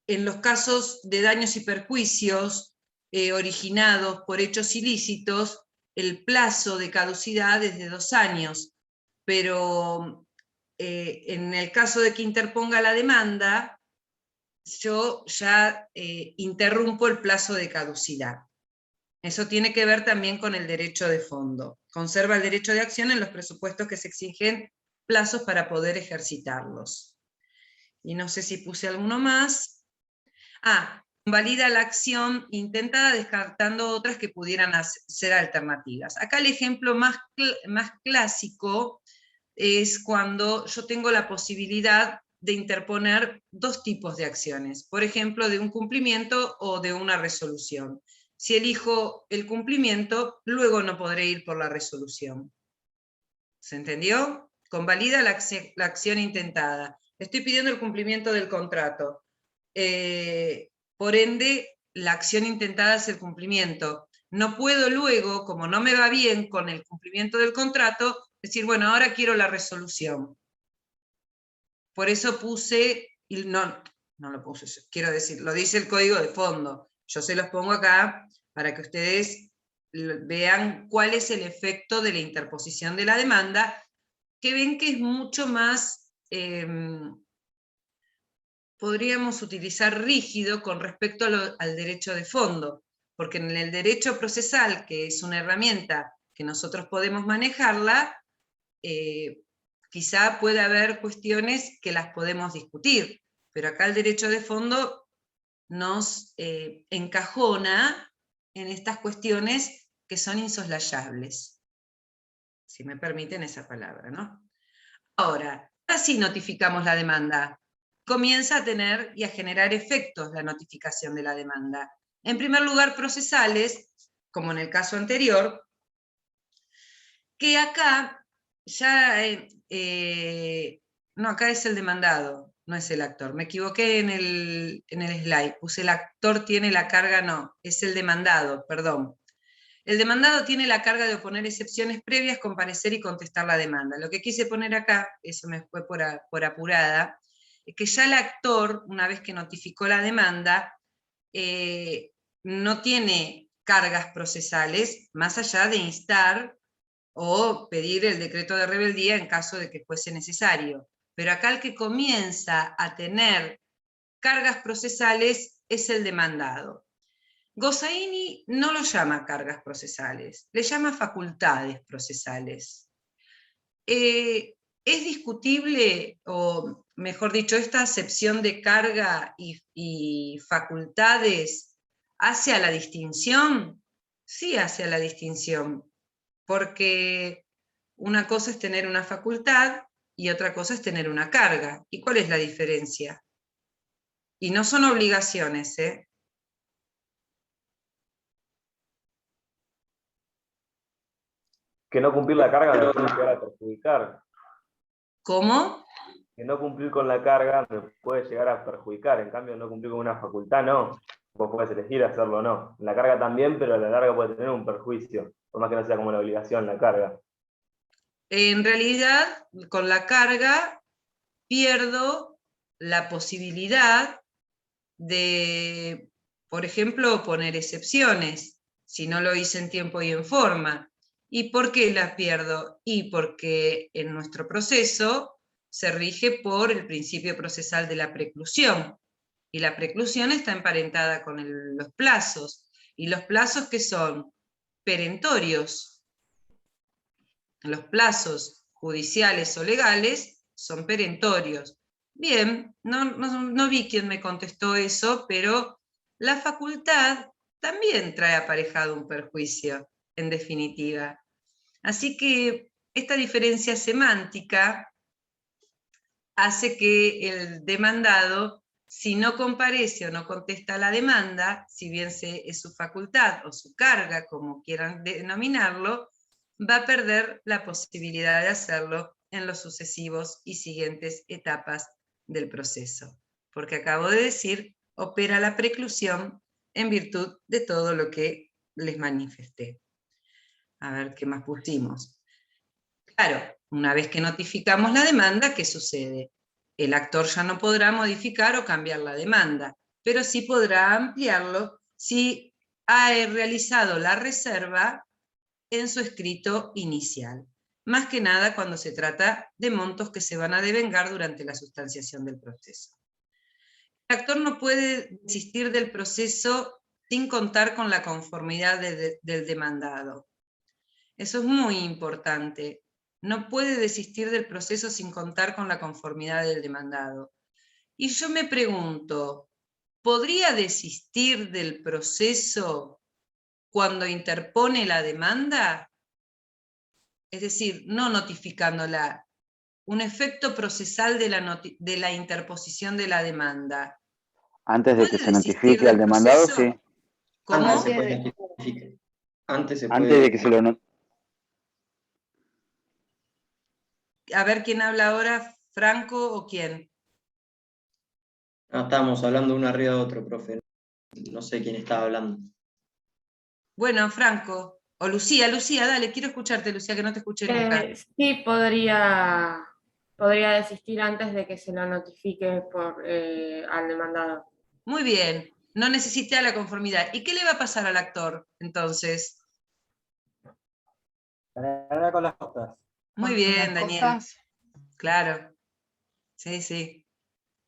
los casos de daños y perjuicios originados por hechos ilícitos, el plazo de caducidad es de 2 años, pero en el caso de que interponga la demanda, yo ya interrumpo el plazo de caducidad. Eso tiene que ver también con el derecho de fondo. Conserva el derecho de acción en los presupuestos que se exigen plazos para poder ejercitarlos. Y no sé si puse alguno más. Valida la acción intentada descartando otras que pudieran ser alternativas. Acá el ejemplo más clásico es cuando yo tengo la posibilidad de interponer 2 tipos de acciones, por ejemplo, de un cumplimiento o de una resolución. Si elijo el cumplimiento, luego no podré ir por la resolución. ¿Se entendió? Convalida la acción intentada. Estoy pidiendo el cumplimiento del contrato. Por ende, la acción intentada es el cumplimiento. No puedo luego, como no me va bien con el cumplimiento del contrato, decir, bueno, ahora quiero la resolución. Por eso puse, no lo puse, quiero decir, lo dice el código de fondo. Yo se los pongo acá para que ustedes vean cuál es el efecto de la interposición de la demanda, que ven que es mucho más, podríamos utilizar rígido con respecto al derecho de fondo, porque en el derecho procesal, que es una herramienta que nosotros podemos manejarla, quizá pueda haber cuestiones que las podemos discutir, pero acá el derecho de fondo nos encajona en estas cuestiones que son insoslayables, si me permiten esa palabra, ¿no? Ahora sí notificamos la demanda. Comienza a tener y a generar efectos la notificación de la demanda. En primer lugar, procesales, como en el caso anterior, que acá ya, no, acá es el demandado, no es el actor. Me equivoqué en el slide, puse el actor tiene la carga, no, es el demandado, perdón. El demandado tiene la carga de oponer excepciones previas, comparecer y contestar la demanda. Lo que quise poner acá, eso me fue por apurada, es que ya el actor, una vez que notificó la demanda, no tiene cargas procesales, más allá de instar o pedir el decreto de rebeldía en caso de que fuese necesario. Pero acá el que comienza a tener cargas procesales es el demandado. Gossaini no lo llama cargas procesales, le llama facultades procesales. Es discutible, o mejor dicho, esta acepción de carga y facultades ¿hace a la distinción? Sí hace a la distinción, porque una cosa es tener una facultad y otra cosa es tener una carga. ¿Y cuál es la diferencia? Y no son obligaciones, ¿eh? Que no cumplir la carga me puede llegar a perjudicar. ¿Cómo? Que no cumplir con la carga me puede llegar a perjudicar, en cambio no cumplir con una facultad no. Vos podés elegir hacerlo o no. La carga también, pero a la larga puede tener un perjuicio, por más que no sea como la obligación la carga. En realidad, con la carga pierdo la posibilidad de, por ejemplo, poner excepciones, si no lo hice en tiempo y en forma. ¿Y por qué las pierdo? Y porque en nuestro proceso se rige por el principio procesal de la preclusión, y la preclusión está emparentada con los plazos, y los plazos que son perentorios. Los plazos judiciales o legales son perentorios. Bien, no vi quién me contestó eso, pero la facultad también trae aparejado un perjuicio, en definitiva. Así que esta diferencia semántica hace que el demandado, si no comparece o no contesta la demanda, si bien es su facultad o su carga, como quieran denominarlo, va a perder la posibilidad de hacerlo en los sucesivos y siguientes etapas del proceso. Porque acabo de decir, opera la preclusión en virtud de todo lo que les manifesté. A ver qué más pusimos. Claro, una vez que notificamos la demanda, ¿qué sucede? El actor ya no podrá modificar o cambiar la demanda, pero sí podrá ampliarlo si ha realizado la reserva en su escrito inicial, más que nada cuando se trata de montos que se van a devengar durante la sustanciación del proceso. El actor no puede desistir del proceso sin contar con la conformidad del demandado. Eso es muy importante. No puede desistir del proceso sin contar con la conformidad del demandado. Y yo me pregunto, ¿podría desistir del proceso cuando interpone la demanda? Es decir, no notificándola, un efecto procesal de la interposición de la demanda. Antes de que ¿Puede se desistir notifique al del demandado, proceso? sí. ¿Cómo? Antes se puede notificar. Antes se Antes puede. de que se lo A ver quién habla ahora, Franco o quién. Estábamos hablando uno arriba de otro, profe. No sé quién estaba hablando. Bueno, Franco. O Lucía, dale, quiero escucharte, Lucía, que no te escuché nunca. Sí, podría desistir antes de que se lo notifique al demandado. Muy bien, no necesita la conformidad. ¿Y qué le va a pasar al actor, entonces? Con las cosas. Muy bien, Daniel. Claro. Sí, sí.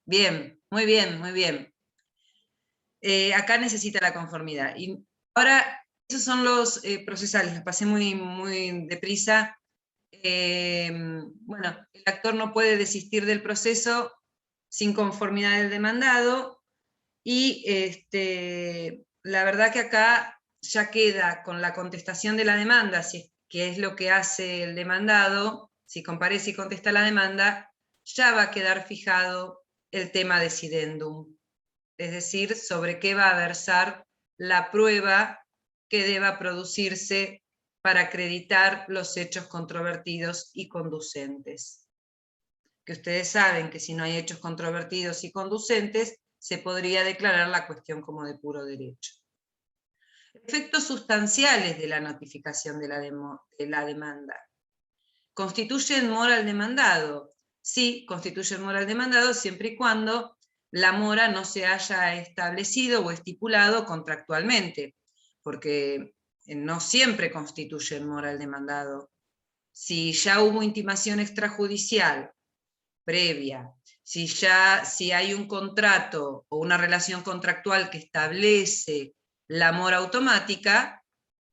Bien, muy bien, muy bien. Acá necesita la conformidad. Y ahora, esos son los procesales, los pasé muy deprisa. Bueno, el actor no puede desistir del proceso sin conformidad del demandado, y la verdad que acá ya queda con la contestación de la demanda, que es lo que hace el demandado, si comparece y contesta la demanda, ya va a quedar fijado el tema decidendum, es decir, sobre qué va a versar la prueba que deba producirse para acreditar los hechos controvertidos y conducentes. Que ustedes saben que si no hay hechos controvertidos y conducentes, se podría declarar la cuestión como de puro derecho. Efectos sustanciales de la notificación de la demanda. ¿Constituyen mora al demandado? Sí, constituyen mora al demandado siempre y cuando la mora no se haya establecido o estipulado contractualmente, porque no siempre constituyen mora al demandado. Si ya hubo intimación extrajudicial previa, si hay un contrato o una relación contractual que establece la mora automática,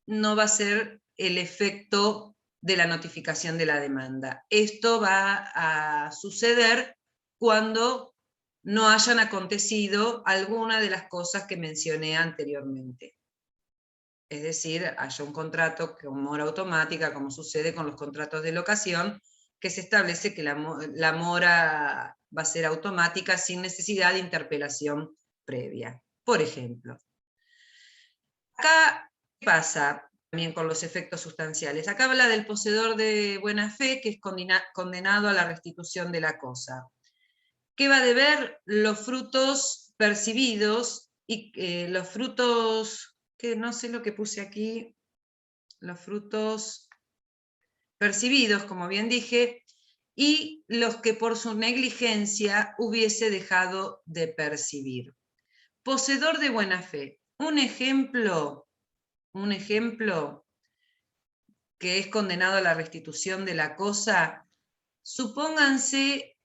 no va a ser el efecto de la notificación de la demanda. Esto va a suceder cuando no hayan acontecido alguna de las cosas que mencioné anteriormente. Es decir, haya un contrato con mora automática, como sucede con los contratos de locación, que se establece que la mora va a ser automática sin necesidad de interpelación previa, por ejemplo. Acá, ¿qué pasa también con los efectos sustanciales? Acá habla del poseedor de buena fe, que es condenado a la restitución de la cosa. ¿Qué va a deber? Los frutos percibidos y los frutos, que no sé lo que puse aquí, los frutos percibidos, como bien dije, y los que por su negligencia hubiese dejado de percibir. Poseedor de buena fe. Un ejemplo que es condenado a la restitución de la cosa, supónganse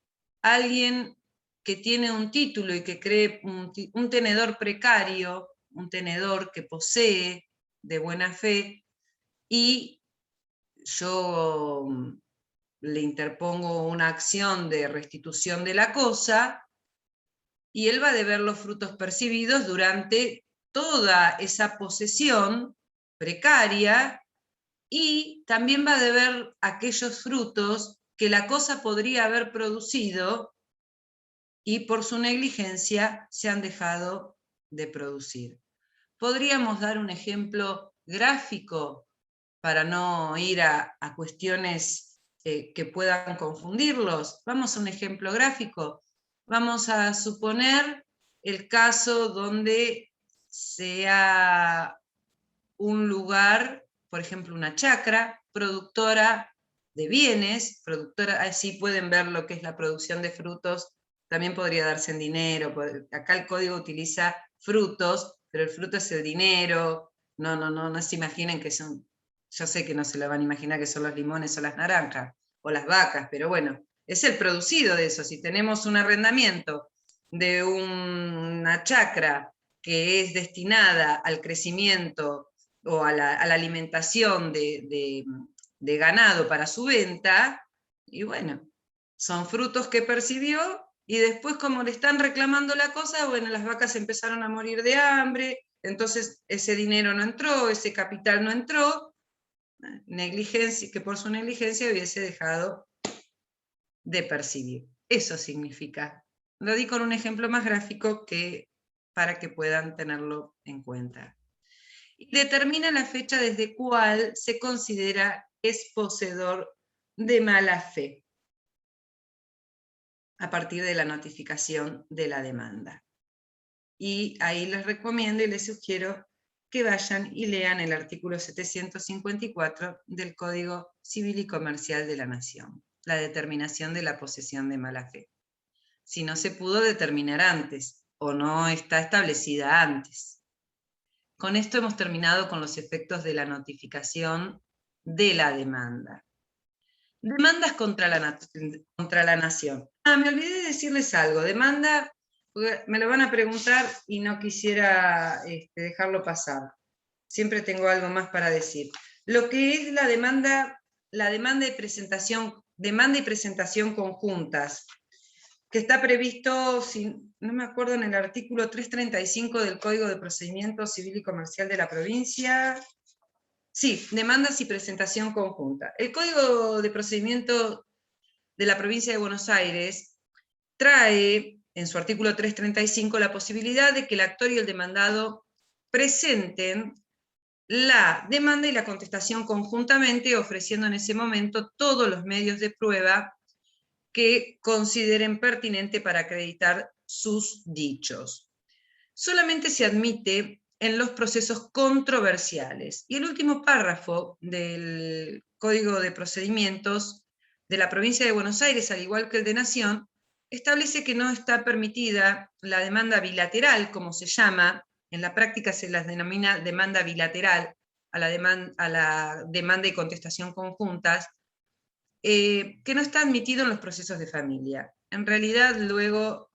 alguien que tiene un título y que cree un tenedor precario, un tenedor que posee de buena fe, y yo le interpongo una acción de restitución de la cosa, y él va a deber los frutos percibidos durante toda esa posesión precaria, y también va a deber aquellos frutos que la cosa podría haber producido y por su negligencia se han dejado de producir. ¿Podríamos dar un ejemplo gráfico para no ir a cuestiones que puedan confundirlos? Vamos a un ejemplo gráfico. Vamos a suponer el caso donde sea un lugar, por ejemplo una chacra, productora de bienes, productora, así pueden ver lo que es la producción de frutos, también podría darse en dinero, acá el código utiliza frutos, pero el fruto es el dinero, no se imaginen que son, yo sé que no se lo van a imaginar que son los limones o las naranjas, o las vacas, pero bueno, es el producido de eso. Si tenemos un arrendamiento de una chacra que es destinada al crecimiento o a la alimentación de ganado para su venta, y bueno, son frutos que percibió, y después como le están reclamando la cosa, bueno, las vacas empezaron a morir de hambre, entonces ese dinero no entró, ese capital no entró, negligencia, que por su negligencia hubiese dejado de percibir. Eso significa. Lo di con un ejemplo más gráfico para que puedan tenerlo en cuenta. Y determina la fecha desde cuál se considera es poseedor de mala fe, a partir de la notificación de la demanda. Y ahí les recomiendo y les sugiero que vayan y lean el artículo 754 del Código Civil y Comercial de la Nación, la determinación de la posesión de mala fe. Si no se pudo determinar antes, o no está establecida antes. Con esto hemos terminado con los efectos de la notificación de la demanda. Demandas contra la nación. Me olvidé de decirles algo. Demanda, me lo van a preguntar y no quisiera dejarlo pasar. Siempre tengo algo más para decir. Lo que es la demanda y presentación conjuntas, que está previsto, no me acuerdo, en el artículo 335 del Código de Procedimiento Civil y Comercial de la provincia. Sí, demandas y presentación conjunta. El Código de Procedimiento de la provincia de Buenos Aires trae, en su artículo 335, la posibilidad de que el actor y el demandado presenten la demanda y la contestación conjuntamente, ofreciendo en ese momento todos los medios de prueba que consideren pertinente para acreditar sus dichos. Solamente se admite en los procesos controversiales. Y el último párrafo del Código de Procedimientos de la provincia de Buenos Aires, al igual que el de Nación, establece que no está permitida la demanda bilateral, como se llama, en la práctica se las denomina demanda bilateral, a la demanda y contestación conjuntas, que no está admitido en los procesos de familia. En realidad, luego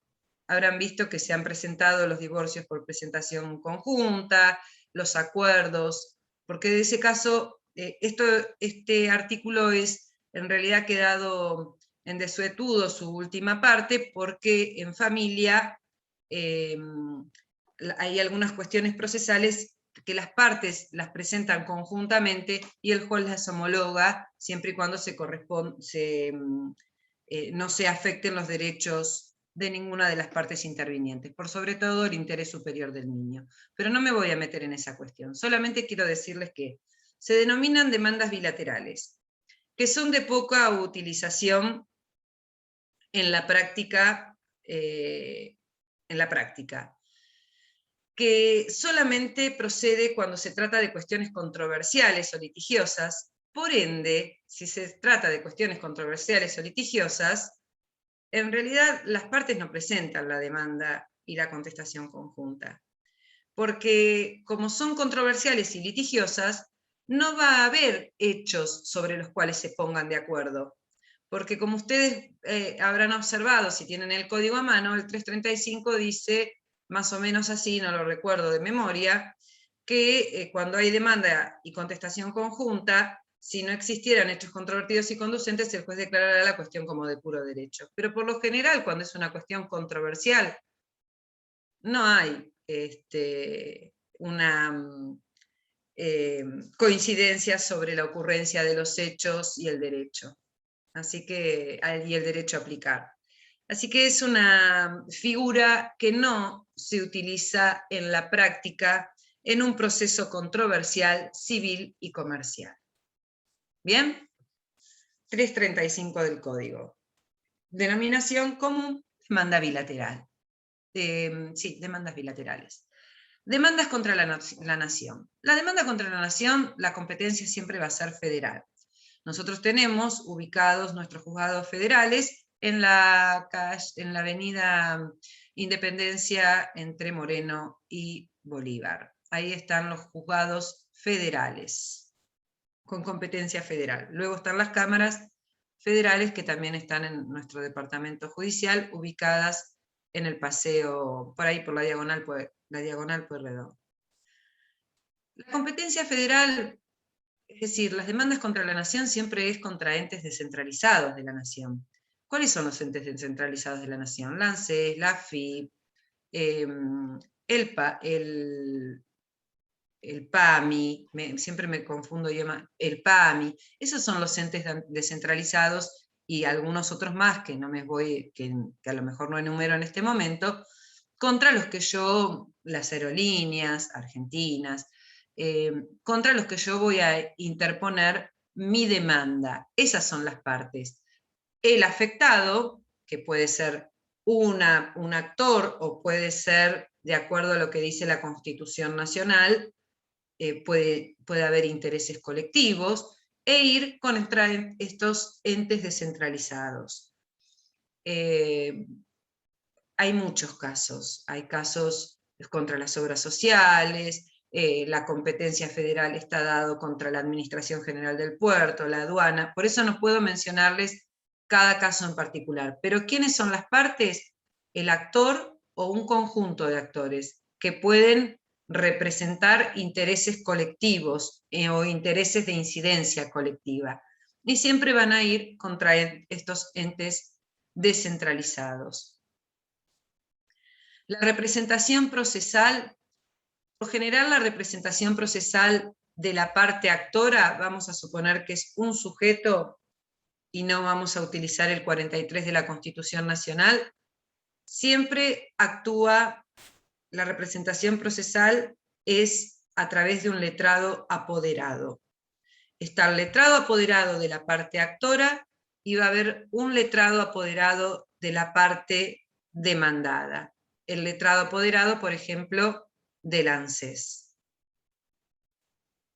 habrán visto que se han presentado los divorcios por presentación conjunta, los acuerdos, porque de ese caso, este artículo es en realidad quedado en desuetudo su última parte, porque en familia hay algunas cuestiones procesales que las partes las presentan conjuntamente y el juez las homologa siempre y cuando no se afecten los derechos de ninguna de las partes intervinientes, por sobre todo el interés superior del niño. Pero no me voy a meter en esa cuestión, solamente quiero decirles que se denominan demandas bilaterales, que son de poca utilización en la práctica. que solamente procede cuando se trata de cuestiones controversiales o litigiosas. Por ende, si se trata de cuestiones controversiales o litigiosas, en realidad las partes no presentan la demanda y la contestación conjunta. Porque como son controversiales y litigiosas, no va a haber hechos sobre los cuales se pongan de acuerdo. Porque como ustedes habrán observado, si tienen el código a mano, el 335 dice, más o menos así, no lo recuerdo de memoria, que cuando hay demanda y contestación conjunta, si no existieran hechos controvertidos y conducentes, el juez declarará la cuestión como de puro derecho. Pero por lo general, cuando es una cuestión controversial, no hay una coincidencia sobre la ocurrencia de los hechos y el derecho. Así que, y el derecho a aplicar. Así que es una figura que no se utiliza en la práctica en un proceso controversial, civil y comercial. ¿Bien? 335 del Código. Denominación común, demanda bilateral. Sí, demandas bilaterales. Demandas contra la nación. La demanda contra la nación, la competencia siempre va a ser federal. Nosotros tenemos ubicados nuestros juzgados federales en la avenida Independencia entre Moreno y Bolívar. Ahí están los juzgados federales, con competencia federal. Luego están las cámaras federales que también están en nuestro departamento judicial, ubicadas en el paseo, por ahí por la diagonal Pueyrredón. La competencia federal, es decir, las demandas contra la nación siempre es contra entes descentralizados de la nación. ¿Cuáles son los entes descentralizados de la nación? La ANSES, la AFIP, el PAMI, siempre me confundo yo, el PAMI, esos son los entes descentralizados y algunos otros más que no me voy, que a lo mejor no enumero en este momento, contra los que yo, las aerolíneas argentinas, contra los que yo voy a interponer mi demanda. Esas son las partes. El afectado, que puede ser un actor o puede ser, de acuerdo a lo que dice la Constitución Nacional, puede haber intereses colectivos, e ir contra estos entes descentralizados. Hay muchos casos. Hay casos contra las obras sociales, la competencia federal está dado contra la Administración General del Puerto, la aduana, por eso no puedo mencionarles cada caso en particular. Pero ¿quiénes son las partes? El actor o un conjunto de actores que pueden representar intereses colectivos o intereses de incidencia colectiva. Y siempre van a ir contra estos entes descentralizados. La representación procesal, por general la representación procesal de la parte actora, vamos a suponer que es un sujeto, y no vamos a utilizar el 43 de la Constitución Nacional, siempre actúa, la representación procesal es a través de un letrado apoderado. Está el letrado apoderado de la parte actora y va a haber un letrado apoderado de la parte demandada. El letrado apoderado, por ejemplo, del ANSES.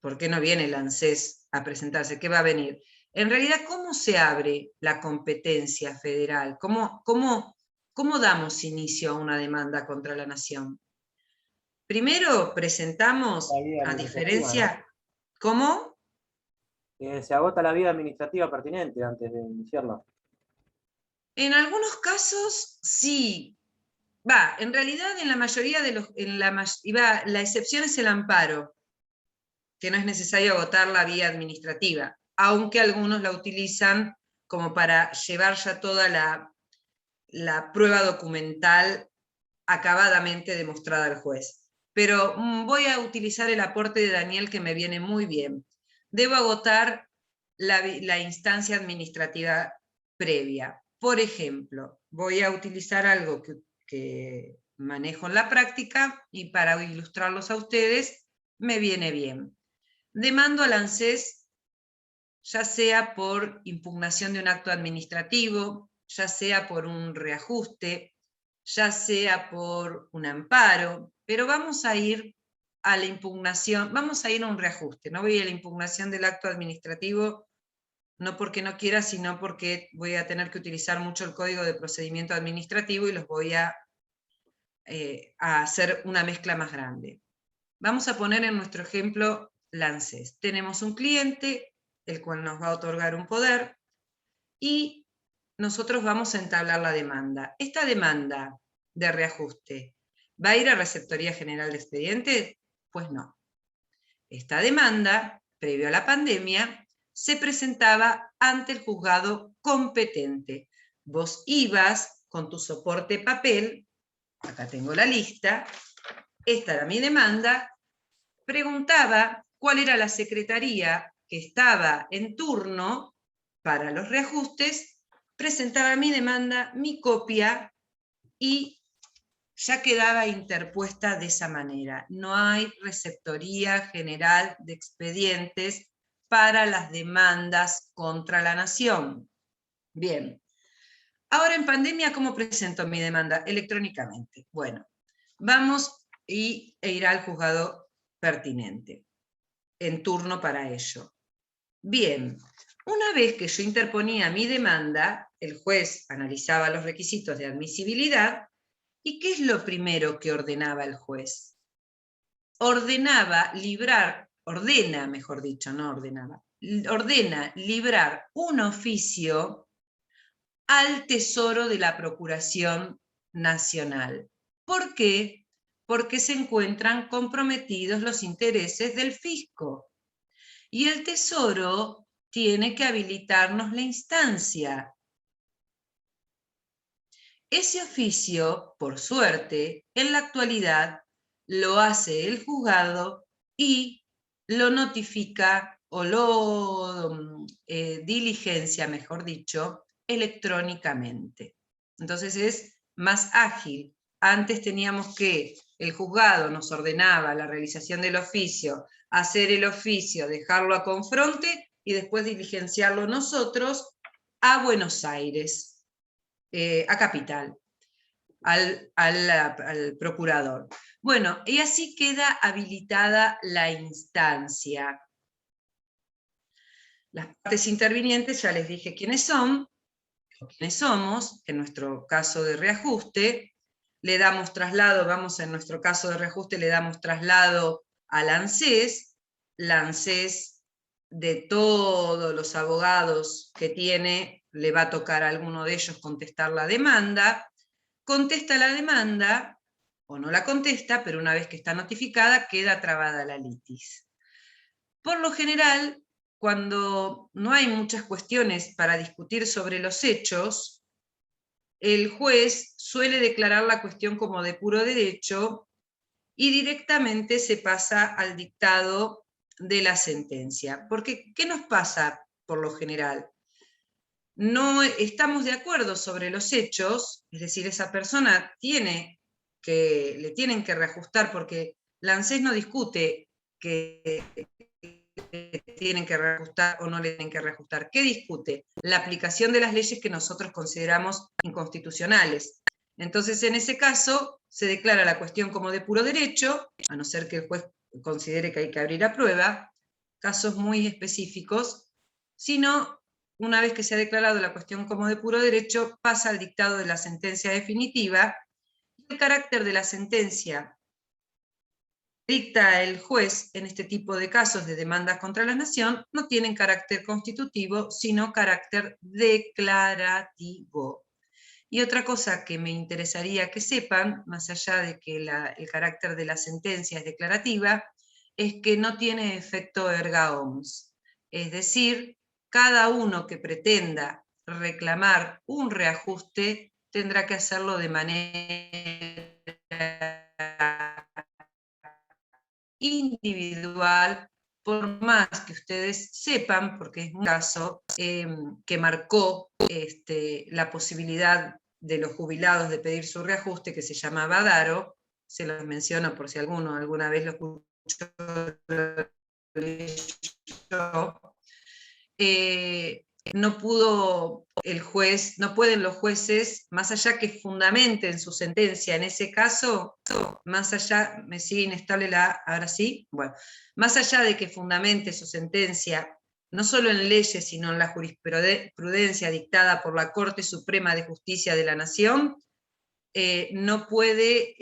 ¿Por qué no viene el ANSES a presentarse? ¿Qué va a venir? En realidad, ¿cómo se abre la competencia federal? ¿Cómo damos inicio a una demanda contra la nación? Primero presentamos, a diferencia, ¿no? ¿Cómo? Se agota la vía administrativa pertinente antes de iniciarla. En algunos casos, sí. En realidad, en la mayoría de los... la excepción es el amparo, que no es necesario agotar la vía administrativa, aunque algunos la utilizan como para llevar ya toda la prueba documental acabadamente demostrada al juez. Pero voy a utilizar el aporte de Daniel, que me viene muy bien. Debo agotar la instancia administrativa previa. Por ejemplo, voy a utilizar algo que manejo en la práctica, y para ilustrarlos a ustedes, me viene bien. Demando al ANSES, ya sea por impugnación de un acto administrativo, ya sea por un reajuste, ya sea por un amparo, pero vamos a ir a la impugnación, vamos a ir a un reajuste, no voy a la impugnación del acto administrativo, no porque no quiera, sino porque voy a tener que utilizar mucho el Código de Procedimiento Administrativo y los voy a hacer una mezcla más grande. Vamos a poner en nuestro ejemplo la ANSES. Tenemos un cliente, el cual nos va a otorgar un poder, y nosotros vamos a entablar la demanda. Esta demanda de reajuste, ¿va a ir a Receptoría General de Expedientes? Pues no. Esta demanda, previo a la pandemia, se presentaba ante el juzgado competente. Vos ibas con tu soporte papel, acá tengo la lista, esta era mi demanda, preguntaba cuál era la secretaría que estaba en turno para los reajustes, presentaba mi demanda, mi copia, y ya quedaba interpuesta de esa manera. No hay Receptoría General de Expedientes para las demandas contra la nación. Bien. Ahora en pandemia, ¿cómo presento mi demanda? Electrónicamente. Bueno, vamos e irá al juzgado pertinente, en turno para ello. Bien, una vez que yo interponía mi demanda, el juez analizaba los requisitos de admisibilidad, ¿y qué es lo primero que ordenaba el juez? Ordena librar un oficio al Tesoro de la Procuración Nacional. ¿Por qué? Porque se encuentran comprometidos los intereses del fisco. Y el Tesoro tiene que habilitarnos la instancia. Ese oficio, por suerte, en la actualidad lo hace el juzgado y lo notifica o lo diligencia, mejor dicho, electrónicamente. Entonces es más ágil. Antes teníamos que el juzgado nos ordenaba la realización del oficio, hacer el oficio, dejarlo a confronte y después diligenciarlo nosotros a Buenos Aires. A Capital, al procurador. Bueno, y así queda habilitada la instancia. Las partes intervinientes, ya les dije quiénes son, quiénes somos, en nuestro caso de reajuste, le damos traslado, en nuestro caso de reajuste le damos traslado a la ANSES de todos los abogados que tiene, le va a tocar a alguno de ellos contestar la demanda, contesta la demanda, o no la contesta, pero una vez que está notificada, queda trabada la litis. Por lo general, cuando no hay muchas cuestiones para discutir sobre los hechos, el juez suele declarar la cuestión como de puro derecho y directamente se pasa al dictado de la sentencia. Porque, ¿qué nos pasa por lo general? No estamos de acuerdo sobre los hechos, es decir, esa persona le tienen que reajustar, porque la ANSES no discute que tienen que reajustar o no le tienen que reajustar. ¿Qué discute? La aplicación de las leyes que nosotros consideramos inconstitucionales. Entonces, en ese caso, se declara la cuestión como de puro derecho, a no ser que el juez considere que hay que abrir a prueba, casos muy específicos, sino, una vez que se ha declarado la cuestión como de puro derecho, pasa al dictado de la sentencia definitiva, y el carácter de la sentencia dicta el juez en este tipo de casos de demandas contra la nación no tienen carácter constitutivo, sino carácter declarativo. Y otra cosa que me interesaría que sepan, más allá de que el carácter de la sentencia es declarativa, es que no tiene efecto erga omnes. Es decir, cada uno que pretenda reclamar un reajuste tendrá que hacerlo de manera individual, por más que ustedes sepan, porque es un caso que marcó la posibilidad de los jubilados de pedir su reajuste, que se llamaba Daro, se los menciono por si alguno alguna vez lo escuchó, no pudo el juez, no pueden los jueces, más allá que fundamenten su sentencia en ese caso, más allá, me sigue inestable ahora sí, bueno, más allá de que fundamente su sentencia, no solo en leyes, sino en la jurisprudencia dictada por la Corte Suprema de Justicia de la Nación, no puede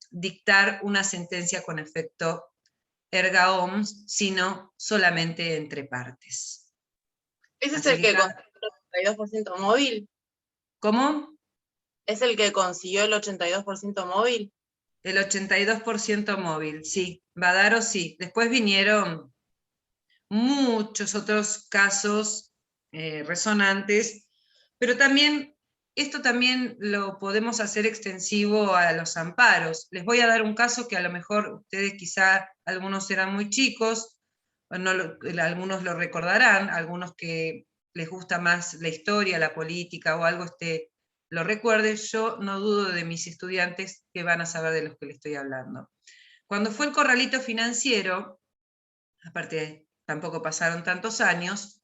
dictar una sentencia con efecto erga omnes, sino solamente entre partes. ¿Ese es Así el que está. consiguió el 82% móvil? ¿Cómo? ¿Es el que consiguió el 82% móvil? El 82% móvil, sí. Badaro sí. Después vinieron muchos otros casos resonantes, pero también, esto también lo podemos hacer extensivo a los amparos. Les voy a dar un caso que a lo mejor ustedes quizá, algunos eran muy chicos, o no algunos lo recordarán, algunos que les gusta más la historia, la política o algo, lo recuerden. Yo no dudo de mis estudiantes que van a saber de los que les estoy hablando. Cuando fue el corralito financiero, aparte tampoco pasaron tantos años,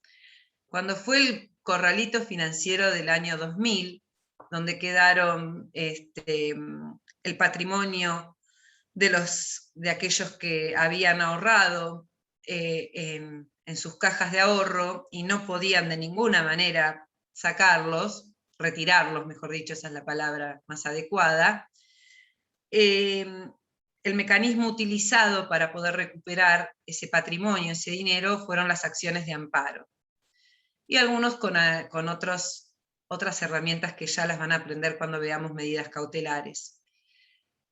cuando fue el corralito financiero del año 2000, donde quedaron el patrimonio de aquellos que habían ahorrado en sus cajas de ahorro y no podían de ninguna manera sacarlos, retirarlos, mejor dicho, esa es la palabra más adecuada, el mecanismo utilizado para poder recuperar ese patrimonio, ese dinero, fueron las acciones de amparo. Y algunos con otras herramientas que ya las van a aprender cuando veamos medidas cautelares.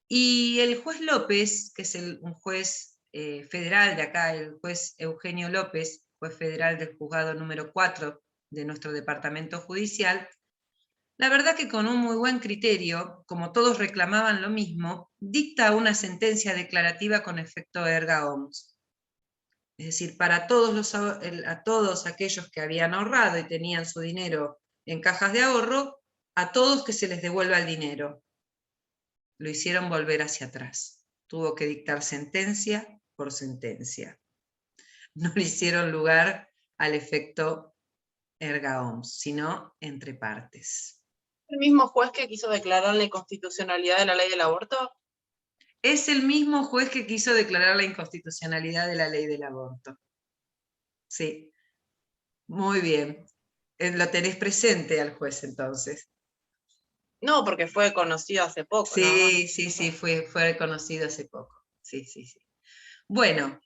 Y el juez López, que es un juez federal de acá, el juez Eugenio López, juez federal del juzgado número 4 de nuestro departamento judicial, la verdad que con un muy buen criterio, como todos reclamaban lo mismo, dicta una sentencia declarativa con efecto erga omnes. Es decir, para a todos aquellos que habían ahorrado y tenían su dinero en cajas de ahorro, a todos que se les devuelva el dinero. Lo hicieron volver hacia atrás. Tuvo que dictar sentencia por sentencia. No le hicieron lugar al efecto erga omnes, sino entre partes. ¿El mismo juez que quiso declarar la inconstitucionalidad de la ley del aborto? Es el mismo juez que quiso declarar la inconstitucionalidad de la ley del aborto. Sí, muy bien. Lo tenés presente al juez entonces. No, porque fue conocido hace poco. Sí, sí, fue conocido hace poco. Sí. Bueno,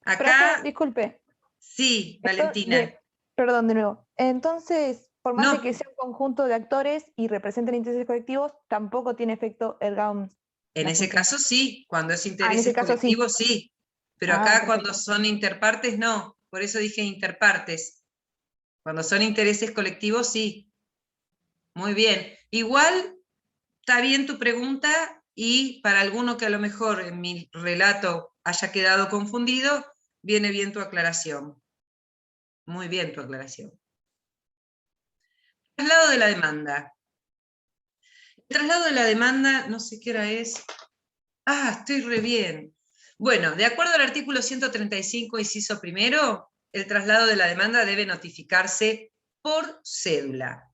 acá... Profe, disculpe. Sí, Valentina. Perdón, de nuevo. Entonces, por más No. de que sea un conjunto de actores y representen intereses colectivos, tampoco tiene efecto erga omnes. En ese caso sí, cuando es en intereses ese caso colectivos sí, pero acá perfecto. cuando son interpartes no, por eso dije interpartes. Cuando son intereses colectivos sí. Muy bien. Igual está bien tu pregunta y para alguno que a lo mejor en mi relato haya quedado confundido, viene bien tu aclaración. Muy bien tu aclaración. Traslado de la demanda. El traslado de la demanda, no sé qué hora es. Ah, estoy re bien. Bueno, de acuerdo al artículo 135, inciso primero, el traslado de la demanda debe notificarse por cédula.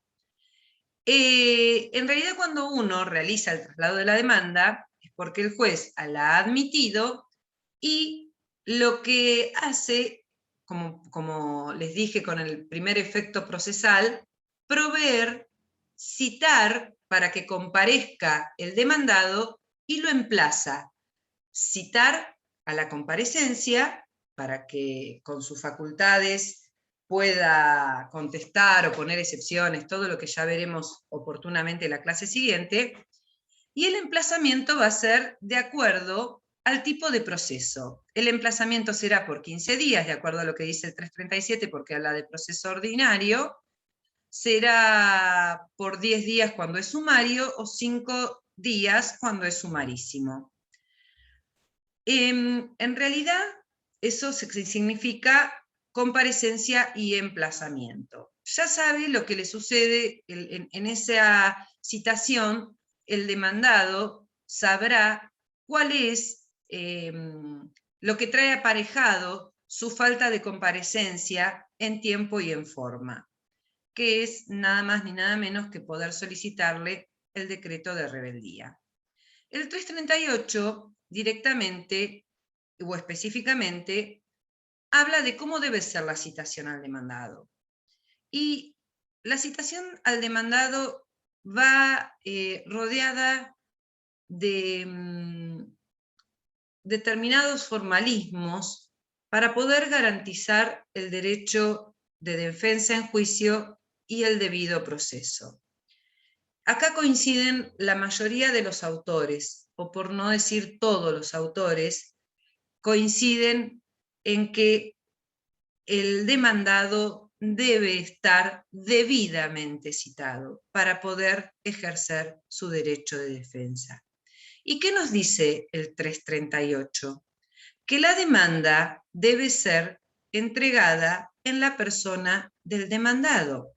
En realidad, cuando uno realiza el traslado de la demanda, es porque el juez la ha admitido y lo que hace, como les dije con el primer efecto procesal, proveer, citar para que comparezca el demandado y lo emplaza. Citar a la comparecencia para que con sus facultades pueda contestar o poner excepciones, todo lo que ya veremos oportunamente en la clase siguiente, y el emplazamiento va a ser de acuerdo al tipo de proceso. El emplazamiento será por 15 días, de acuerdo a lo que dice el 337, porque habla de proceso ordinario, será por 10 días cuando es sumario, o 5 días cuando es sumarísimo. En realidad, eso significa comparecencia y emplazamiento. Ya sabe lo que le sucede en esa citación, el demandado sabrá cuál es lo que trae aparejado su falta de comparecencia en tiempo y en forma. que es nada más ni nada menos que poder solicitarle el decreto de rebeldía. El 338 directamente o específicamente habla de cómo debe ser la citación al demandado. Y la citación al demandado va rodeada de determinados formalismos para poder garantizar el derecho de defensa en juicio y el debido proceso. Acá coinciden la mayoría de los autores, o por no decir todos los autores, coinciden en que el demandado debe estar debidamente citado para poder ejercer su derecho de defensa. ¿Y qué nos dice el 338? Que la demanda debe ser entregada en la persona del demandado.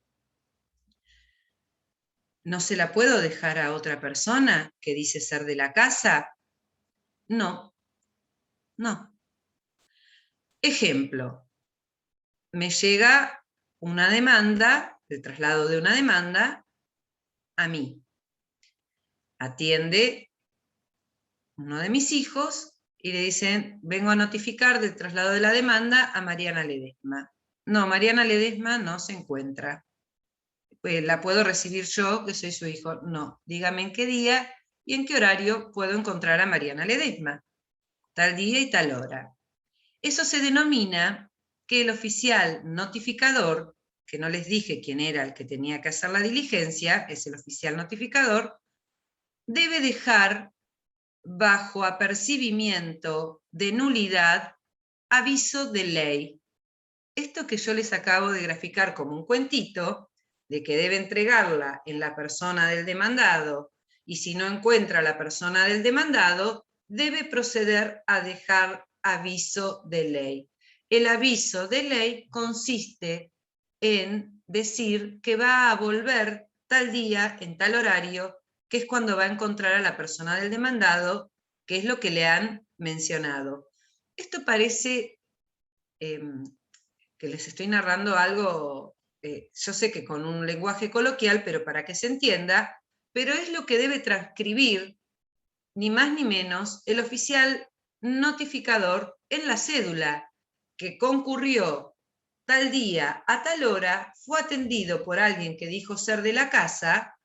¿No se la puedo dejar a otra persona que dice ser de la casa? No, no. Ejemplo, me llega una demanda, el traslado de una demanda a mí. Atiende uno de mis hijos y le dicen, vengo a notificar del traslado de la demanda a Mariana Ledesma. No, Mariana Ledesma no se encuentra. ¿La puedo recibir yo, que soy su hijo? No, dígame en qué día y en qué horario puedo encontrar a Mariana Ledesma. Tal día y tal hora. Eso se denomina que el oficial notificador, que no les dije quién era el que tenía que hacer la diligencia, es el oficial notificador, debe dejar bajo apercibimiento de nulidad aviso de ley. Esto que yo les acabo de graficar como un cuentito, de que debe entregarla en la persona del demandado, y si no encuentra a la persona del demandado, debe proceder a dejar aviso de ley. El aviso de ley consiste en decir que va a volver tal día, en tal horario, que es cuando va a encontrar a la persona del demandado, que es lo que le han mencionado. Esto parece que les estoy narrando algo, yo sé que con un lenguaje coloquial, pero para que se entienda, pero es lo que debe transcribir, ni más ni menos, el oficial notificador en la cédula, que concurrió tal día a tal hora, fue atendido por alguien que dijo ser de la casa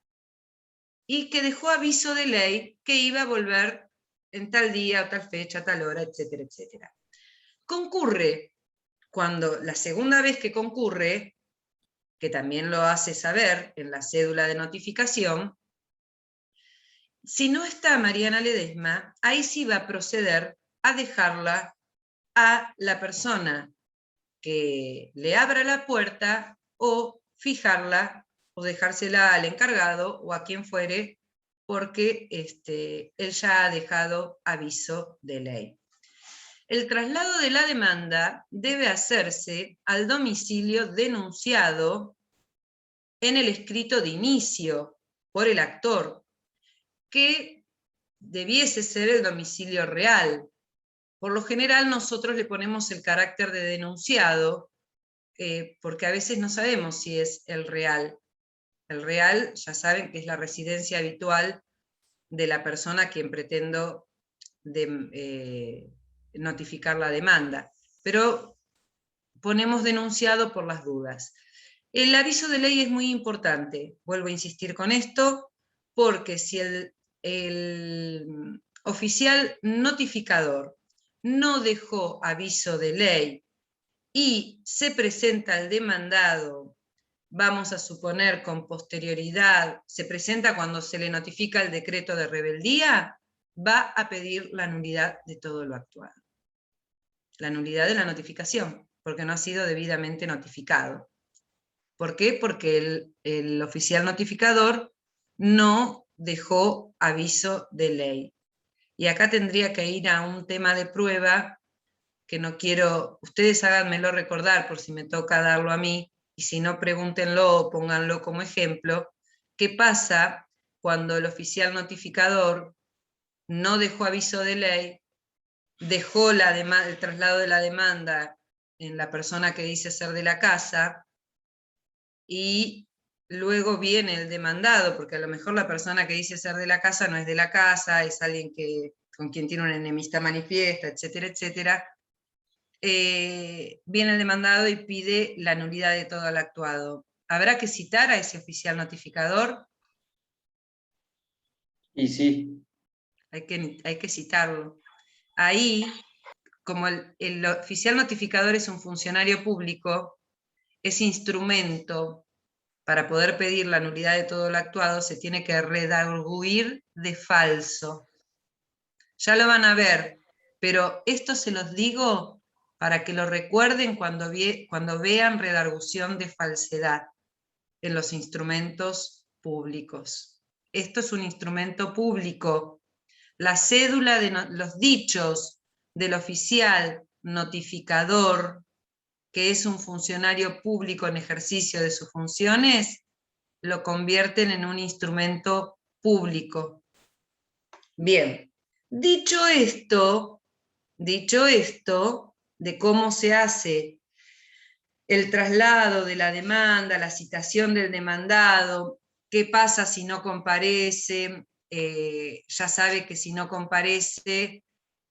y que dejó aviso de ley que iba a volver en tal día o tal fecha, tal hora, etcétera, etcétera. Concurre cuando la segunda vez que concurre, que también lo hace saber en la cédula de notificación, si no está Mariana Ledesma, ahí sí va a proceder a dejarla a la persona que le abra la puerta o fijarla o dejársela al encargado o a quien fuere, porque él ya ha dejado aviso de ley. El traslado de la demanda debe hacerse al domicilio denunciado en el escrito de inicio por el actor, que debiese ser el domicilio real. Por lo general nosotros le ponemos el carácter de denunciado, porque a veces no sabemos si es el real. El real, ya saben que es la residencia habitual de la persona a quien pretendo notificar la demanda, pero ponemos denunciado por las dudas. El aviso de ley es muy importante, vuelvo a insistir con esto, porque si el oficial notificador no dejó aviso de ley y se presenta el demandado, vamos a suponer con posterioridad, se presenta cuando se le notifica el decreto de rebeldía, va a pedir la nulidad de todo lo actuado. La nulidad de la notificación, porque no ha sido debidamente notificado. ¿Por qué? Porque el oficial notificador no dejó aviso de ley. Y acá tendría que ir a un tema de prueba, que no quiero, ustedes háganmelo recordar por si me toca darlo a mí, y si no, pregúntenlo o pónganlo como ejemplo. ¿Qué pasa cuando el oficial notificador no dejó aviso de ley, dejó el traslado de la demanda en la persona que dice ser de la casa, y luego viene el demandado, porque a lo mejor la persona que dice ser de la casa no es de la casa, es alguien con quien tiene una enemistad manifiesta, etcétera, etcétera. Viene el demandado y pide la nulidad de todo el actuado. ¿Habrá que citar a ese oficial notificador? Y sí, Hay que citarlo. Ahí, como el oficial notificador es un funcionario público, ese instrumento para poder pedir la nulidad de todo el actuado se tiene que redarguir de falso. Ya lo van a ver, pero esto se los digo para que lo recuerden cuando vean redargución de falsedad en los instrumentos públicos. Esto es un instrumento público. La cédula de los dichos del oficial notificador, que es un funcionario público en ejercicio de sus funciones, lo convierten en un instrumento público. Bien, dicho esto de cómo se hace el traslado de la demanda, la citación del demandado, qué pasa si no comparece, ya sabe que si no comparece,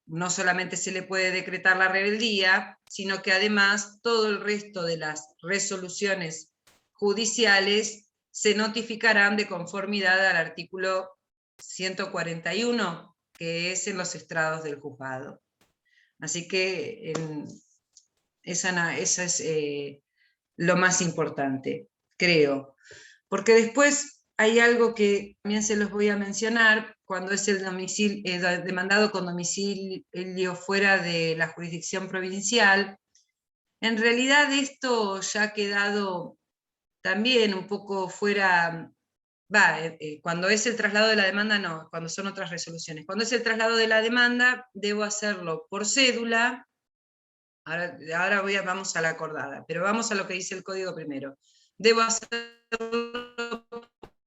no solamente se le puede decretar la rebeldía, sino que además todo el resto de las resoluciones judiciales se notificarán de conformidad al artículo 141, que es en los estrados del juzgado. Así que eso es lo más importante, creo. Porque después hay algo que también se los voy a mencionar, cuando es el demandado con domicilio fuera de la jurisdicción provincial. En realidad esto ya ha quedado también un poco fuera, cuando es el traslado de la demanda no, cuando son otras resoluciones. Cuando es el traslado de la demanda, debo hacerlo por cédula. Ahora vamos a la acordada, pero vamos a lo que dice el código primero. Debo hacerlo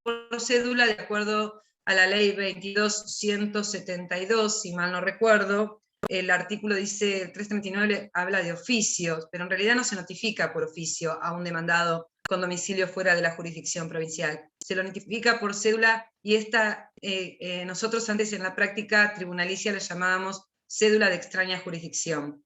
por cédula de acuerdo a la ley 22.172, si mal no recuerdo. El artículo dice, el 339 habla de oficios, pero en realidad no se notifica por oficio a un demandado con domicilio fuera de la jurisdicción provincial. Se lo notifica por cédula, y nosotros antes en la práctica tribunalicia le llamábamos cédula de extraña jurisdicción,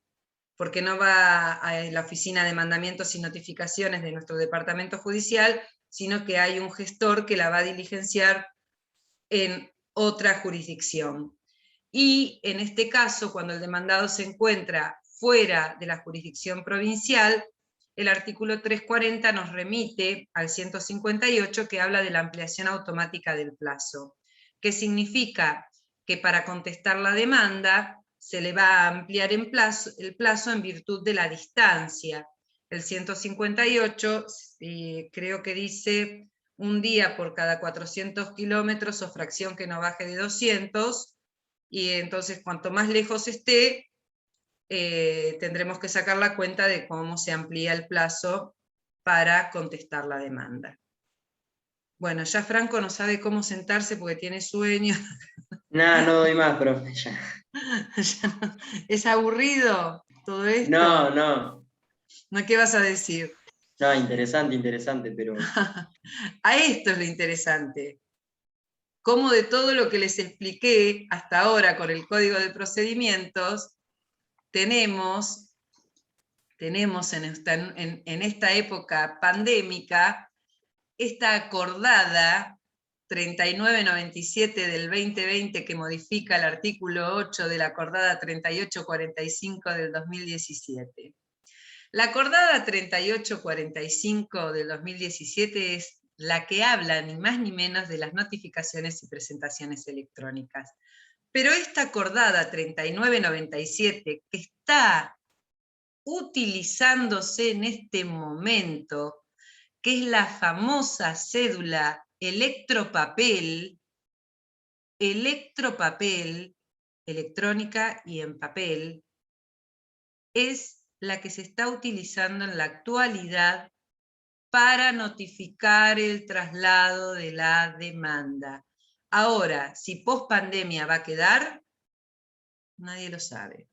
porque no va a la oficina de mandamientos y notificaciones de nuestro departamento judicial, sino que hay un gestor que la va a diligenciar en otra jurisdicción. Y en este caso, cuando el demandado se encuentra fuera de la jurisdicción provincial, el artículo 340 nos remite al 158, que habla de la ampliación automática del plazo. ¿Qué significa? Que para contestar la demanda se le va a ampliar el plazo en virtud de la distancia. El 158 creo que dice un día por cada 400 kilómetros o fracción que no baje de 200, y entonces cuanto más lejos esté, tendremos que sacar la cuenta de cómo se amplía el plazo para contestar la demanda. Bueno, ya Franco no sabe cómo sentarse porque tiene sueño. Nada, no doy más, profe, ya. ¿Es aburrido todo esto? No, no. ¿No? ¿Qué vas a decir? No, interesante, pero... A esto es lo interesante. Cómo de todo lo que les expliqué hasta ahora con el Código de Procedimientos, tenemos en esta época pandémica, esta acordada 3997 del 2020 que modifica el artículo 8 de la acordada 3845 del 2017. La acordada 3845 del 2017 es la que habla ni más ni menos de las notificaciones y presentaciones electrónicas. Pero esta acordada 3997, que está utilizándose en este momento, que es la famosa cédula electropapel, electrónica y en papel, es la que se está utilizando en la actualidad para notificar el traslado de la demanda. Ahora, si post pandemia va a quedar, nadie lo sabe.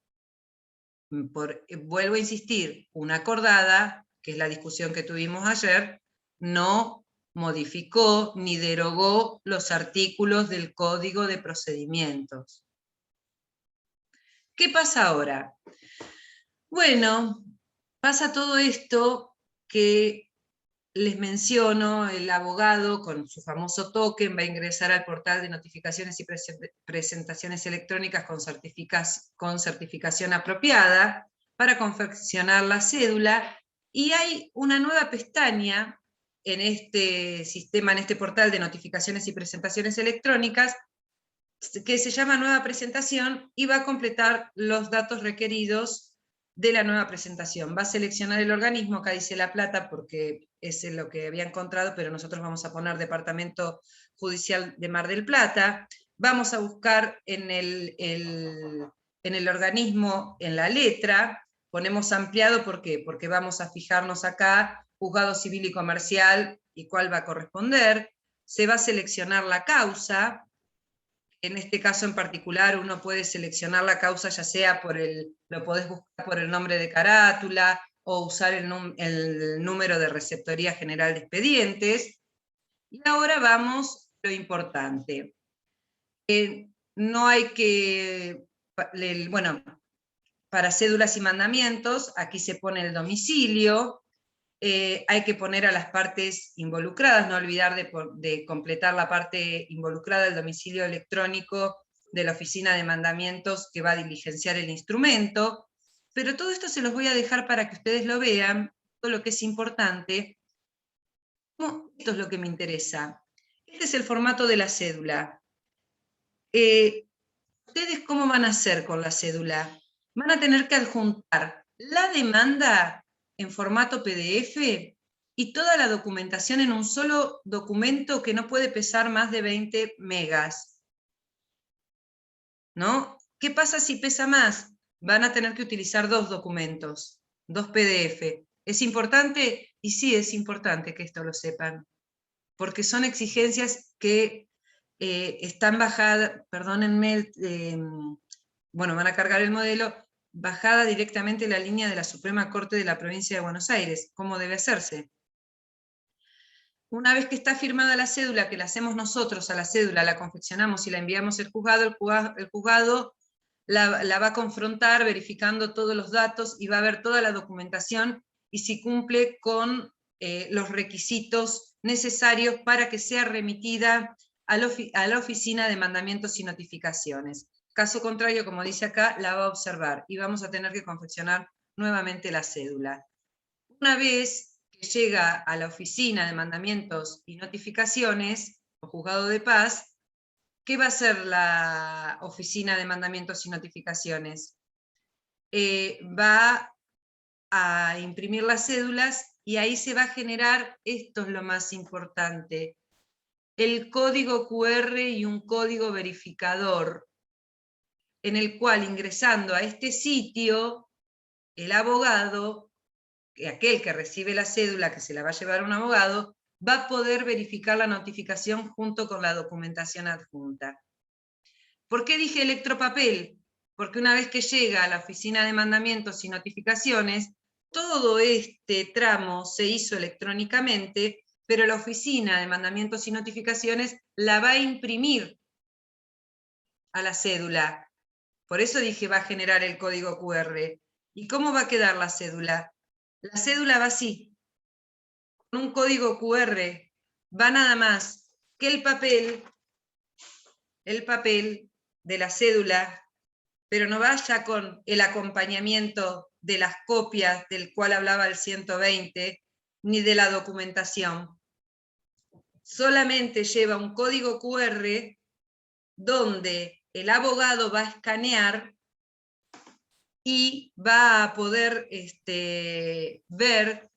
Vuelvo a insistir, una acordada, que es la discusión que tuvimos ayer, no modificó ni derogó los artículos del Código de Procedimientos. ¿Qué pasa ahora? Bueno, pasa todo esto que les menciono. El abogado con su famoso token va a ingresar al portal de notificaciones y presentaciones electrónicas con certificación apropiada para confeccionar la cédula, y hay una nueva pestaña en este sistema, en este portal de notificaciones y presentaciones electrónicas, que se llama Nueva Presentación, y va a completar los datos requeridos de la nueva presentación. Va a seleccionar el organismo, acá dice La Plata porque es lo que había encontrado, pero nosotros vamos a poner Departamento Judicial de Mar del Plata. Vamos a buscar en el organismo, en la letra, ponemos ampliado, ¿por qué? Porque vamos a fijarnos acá, Juzgado Civil y Comercial, y cuál va a corresponder. Se va a seleccionar la causa. En este caso en particular uno puede seleccionar la causa, ya sea lo podés buscar por el nombre de carátula, o usar el número de Receptoría General de Expedientes. Y ahora vamos a lo importante. No hay que, bueno, para cédulas y mandamientos, aquí se pone el domicilio. Hay que poner a las partes involucradas, no olvidar de completar la parte involucrada, el domicilio electrónico de la oficina de mandamientos que va a diligenciar el instrumento. Pero todo esto se los voy a dejar para que ustedes lo vean, todo lo que es importante. Esto es lo que me interesa. Este es el formato de la cédula. ¿Ustedes cómo van a hacer con la cédula? Van a tener que adjuntar la demanda en formato PDF y toda la documentación en un solo documento que no puede pesar más de 20 megas. ¿No? ¿Qué pasa si pesa más? Van a tener que utilizar 2 documentos, 2 PDF. ¿Es importante? Y sí, es importante que esto lo sepan, porque son exigencias que están bajadas, perdónenme, bueno, van a cargar el modelo, bajada directamente la línea de la Suprema Corte de la Provincia de Buenos Aires. ¿Cómo debe hacerse? Una vez que está firmada la cédula, que la hacemos nosotros a la cédula, la confeccionamos y la enviamos al juzgado, el juzgado la va a confrontar verificando todos los datos y va a ver toda la documentación y si cumple con los requisitos necesarios para que sea remitida a la Oficina de Mandamientos y Notificaciones. Caso contrario, como dice acá, la va a observar y vamos a tener que confeccionar nuevamente la cédula. Una vez que llega a la Oficina de Mandamientos y Notificaciones, o Juzgado de Paz, ¿qué va a hacer la Oficina de Mandamientos y Notificaciones? Va a imprimir las cédulas y ahí se va a generar, esto es lo más importante, el código QR y un código verificador, en el cual ingresando a este sitio, el abogado, aquel que recibe la cédula, que se la va a llevar un abogado, va a poder verificar la notificación junto con la documentación adjunta. ¿Por qué dije electropapel? Porque una vez que llega a la Oficina de Mandamientos y Notificaciones, todo este tramo se hizo electrónicamente, pero la Oficina de Mandamientos y Notificaciones la va a imprimir a la cédula. Por eso dije va a generar el código QR. ¿Y cómo va a quedar la cédula? La cédula va así, con un código QR, va nada más que el papel de la cédula, pero no vaya con el acompañamiento de las copias del cual hablaba el 120, ni de la documentación. Solamente lleva un código QR donde el abogado va a escanear y va a poder ver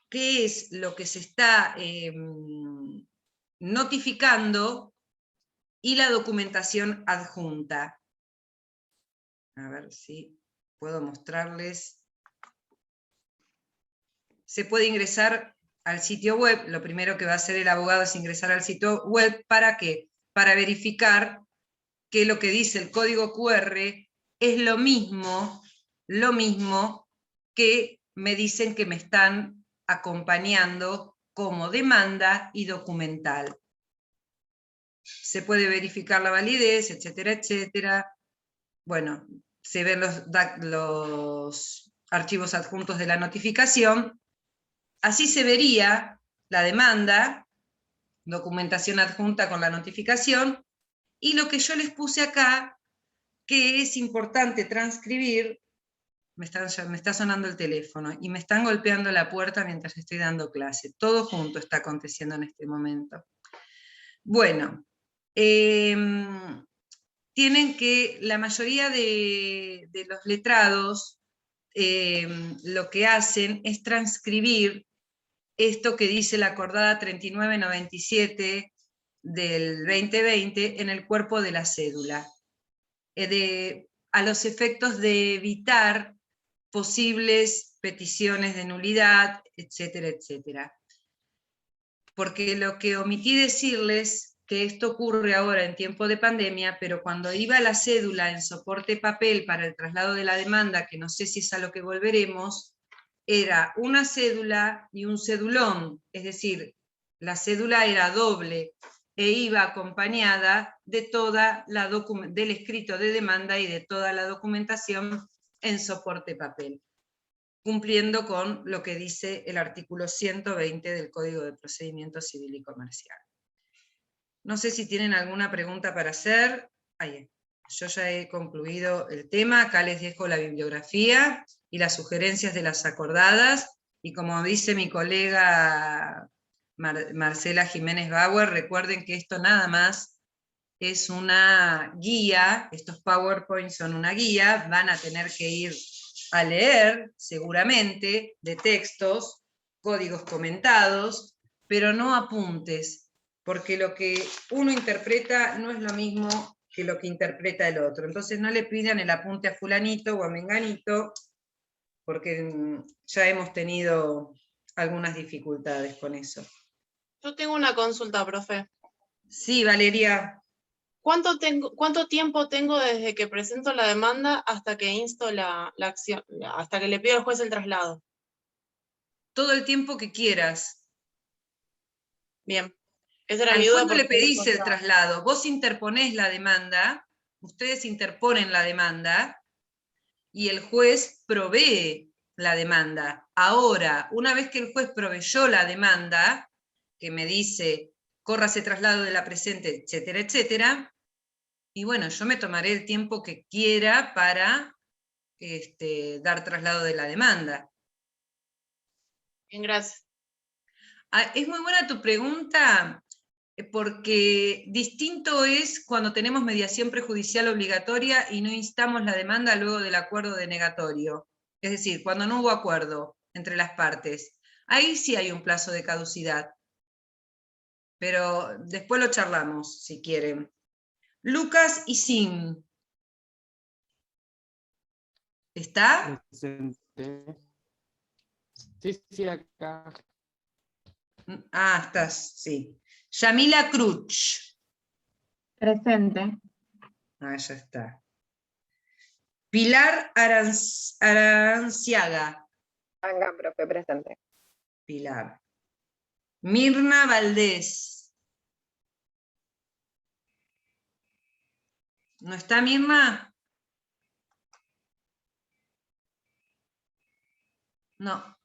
qué es lo que se está notificando y la documentación adjunta. A ver si puedo mostrarles. Se puede ingresar al sitio web. Lo primero que va a hacer el abogado es ingresar al sitio web. ¿Para qué? Para verificar que lo que dice el código QR es lo mismo que me dicen que me están acompañando como demanda y documental. Se puede verificar la validez, etcétera, etcétera. Bueno, se ven los archivos adjuntos de la notificación. Así se vería la demanda, documentación adjunta con la notificación, y lo que yo les puse acá, que es importante transcribir. Me está sonando el teléfono y me están golpeando la puerta mientras estoy dando clase. Todo junto está aconteciendo en este momento. Bueno, tienen que, la mayoría de los letrados lo que hacen es transcribir esto que dice la acordada 3997 del 2020 en el cuerpo de la cédula, a los efectos de evitar posibles peticiones de nulidad, etcétera, etcétera. Porque lo que omití decirles, que esto ocurre ahora en tiempo de pandemia, pero cuando iba la cédula en soporte papel para el traslado de la demanda, que no sé si es a lo que volveremos, era una cédula y un cedulón, es decir, la cédula era doble e iba acompañada de toda del escrito de demanda y de toda la documentación en soporte papel, cumpliendo con lo que dice el artículo 120 del Código de Procedimiento Civil y Comercial. No sé si tienen alguna pregunta para hacer. Yo ya he concluido el tema, acá les dejo la bibliografía y las sugerencias de las acordadas, y como dice mi colega Marcela Jiménez Bauer, recuerden que esto nada más es una guía, estos PowerPoint son una guía, van a tener que ir a leer seguramente de textos, códigos comentados, pero no apuntes, porque lo que uno interpreta no es lo mismo que lo que interpreta el otro. Entonces no le pidan el apunte a fulanito o a menganito, porque ya hemos tenido algunas dificultades con eso. Yo tengo una consulta, profe. Sí, Valeria. ¿Cuánto tiempo tengo desde que presento la demanda hasta que insto la acción, hasta que le pido al juez el traslado? Todo el tiempo que quieras. Bien. Esa era mi duda. ¿Cuándo le pedís el traslado? Vos interponés la demanda, ustedes interponen la demanda, y el juez provee la demanda. Ahora, una vez que el juez proveyó la demanda, que me dice, córrase traslado de la presente, etcétera, etcétera, y bueno, yo me tomaré el tiempo que quiera para dar traslado de la demanda. Bien, gracias. Es muy buena tu pregunta, porque distinto es cuando tenemos mediación prejudicial obligatoria y no instamos la demanda luego del acuerdo denegatorio. Es decir, cuando no hubo acuerdo entre las partes. Ahí sí hay un plazo de caducidad. Pero después lo charlamos, si quieren. Lucas y Sim. ¿Está? Presente. Sí, acá. Ah, estás, sí. Yamila Cruz. Presente. Ah, ya está. Pilar Aranciaga. Acá, profe, presente. Pilar. Mirna Valdés. ¿No está Mirna? No.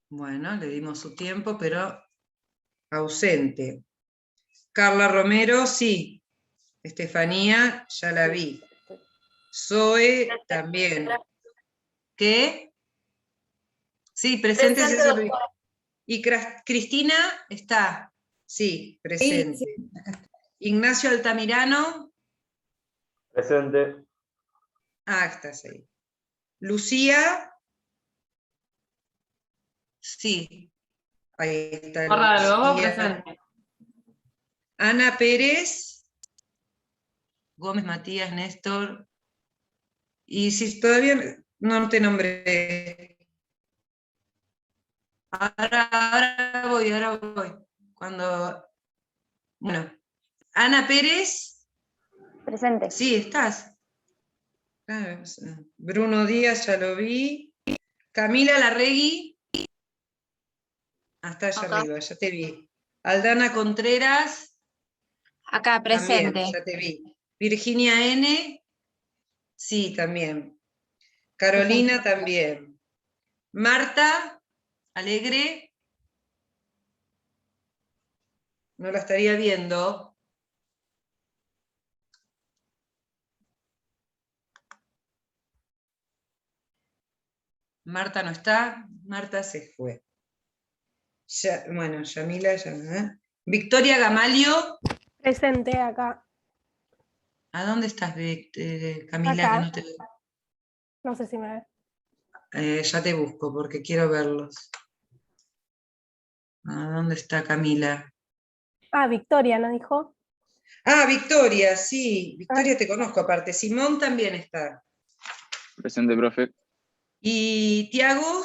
Bueno, le dimos su tiempo, pero ausente. Carla Romero, sí. Estefanía, ya la vi. Zoe, también. ¿Qué? Sí, presente. Y Cristina está. Sí, presente. Sí. Ignacio Altamirano. Presente. Ah, estás ahí. Lucía. Sí. Ahí está. Corrado, Lucía. presente. Ana Pérez. Gómez Matías, Néstor. Y si todavía no te nombré. Ahora voy. Bueno. Ana Pérez. Presente. Sí, estás. Bruno Díaz, ya lo vi. Camila Larregui. Hasta allá Acá. arriba, ya te vi. Aldana Contreras. Acá, También, presente. ya te vi. Virginia N. Sí, también. Carolina también. Marta Alegre. No la estaría viendo. Marta no está. Marta se fue. Bueno, Yamila ya. Victoria Gamalio. Presente acá. ¿A dónde estás, Camila? Acá. Que no te veo. No sé si me ve. Ya te busco porque quiero verlos. ¿A dónde está Camila? Ah, Victoria, ¿no dijo? Ah, Victoria, sí. Victoria te conozco aparte. Simón también está. Presente, profe. Y Tiago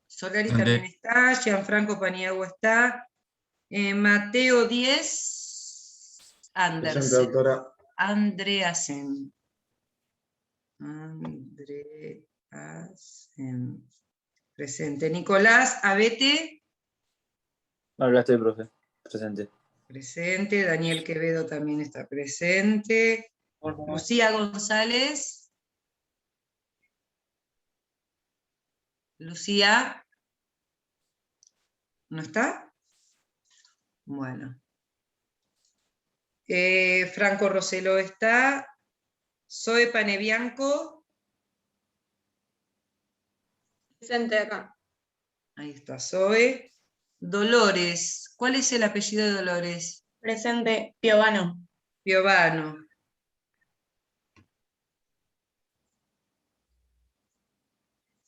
Solari también está. Gianfranco Paniagua está. Mateo 10. Presente, Andersen. doctora. Andreasen. Presente. Nicolás Abete. Hablaste, profe. Presente. Presente. Daniel Quevedo también está presente. Lucía González. Lucía. ¿No está? Bueno. Franco Roselo está. Zoe Panebianco. Presente acá. Ahí está Zoe. Dolores. ¿Cuál es el apellido de Dolores? Presente, Piovano. Piovano.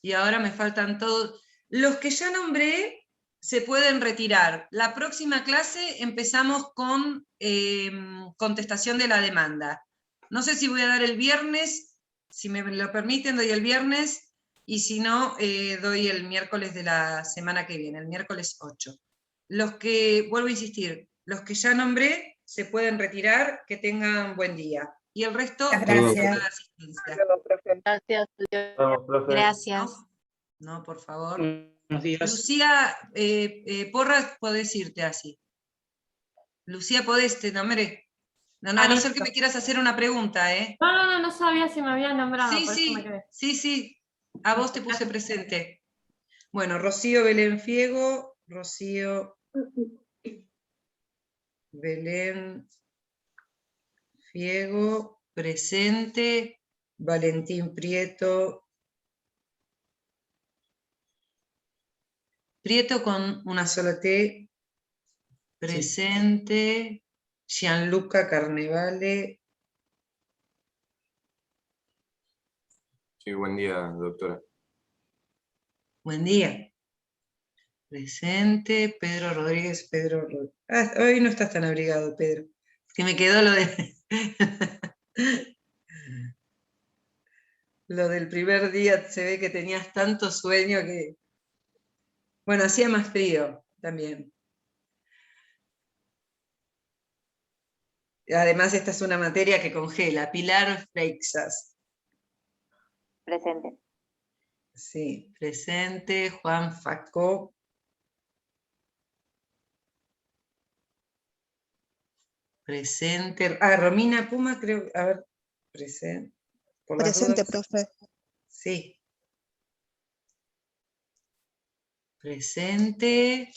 Y ahora me faltan todos. Los que ya nombré se pueden retirar. La próxima clase empezamos con contestación de la demanda. No sé si voy a dar el viernes, si me lo permiten doy el viernes, y si no, doy el miércoles de la semana que viene, el miércoles 8. Los que, vuelvo a insistir, los que ya nombré se pueden retirar, que tengan buen día. Y el resto, Gracias. asistencia. Gracias. Vamos, profe. Gracias. No, por favor. Buenos días. Lucía Porras, podés irte así. Lucía, podés, te nombré. No, a no ser que me quieras hacer una pregunta, ¿eh? No sabía si me habían nombrado, Sí, por eso me sí, quedé. sí. A vos te puse presente. Bueno, Rocío Belén Fiego. Rocío Belén Fiego, presente. Valentín Prieto. Prieto con una sola T. Presente. Gianluca Carnevale. Sí, buen día, doctora. Buen día. Presente. Pedro Rodríguez. Hoy no estás tan abrigado, Pedro. Que me quedó lo de... lo del primer día, se ve que tenías tanto sueño que... Bueno, hacía más frío también. Además, esta es una materia que congela. Pilar Freixas. Presente. Sí, presente. Juan Facó. Presente. Romina Puma, creo. A ver, presente. Por las Presente, dudas. profe. Sí. Presente.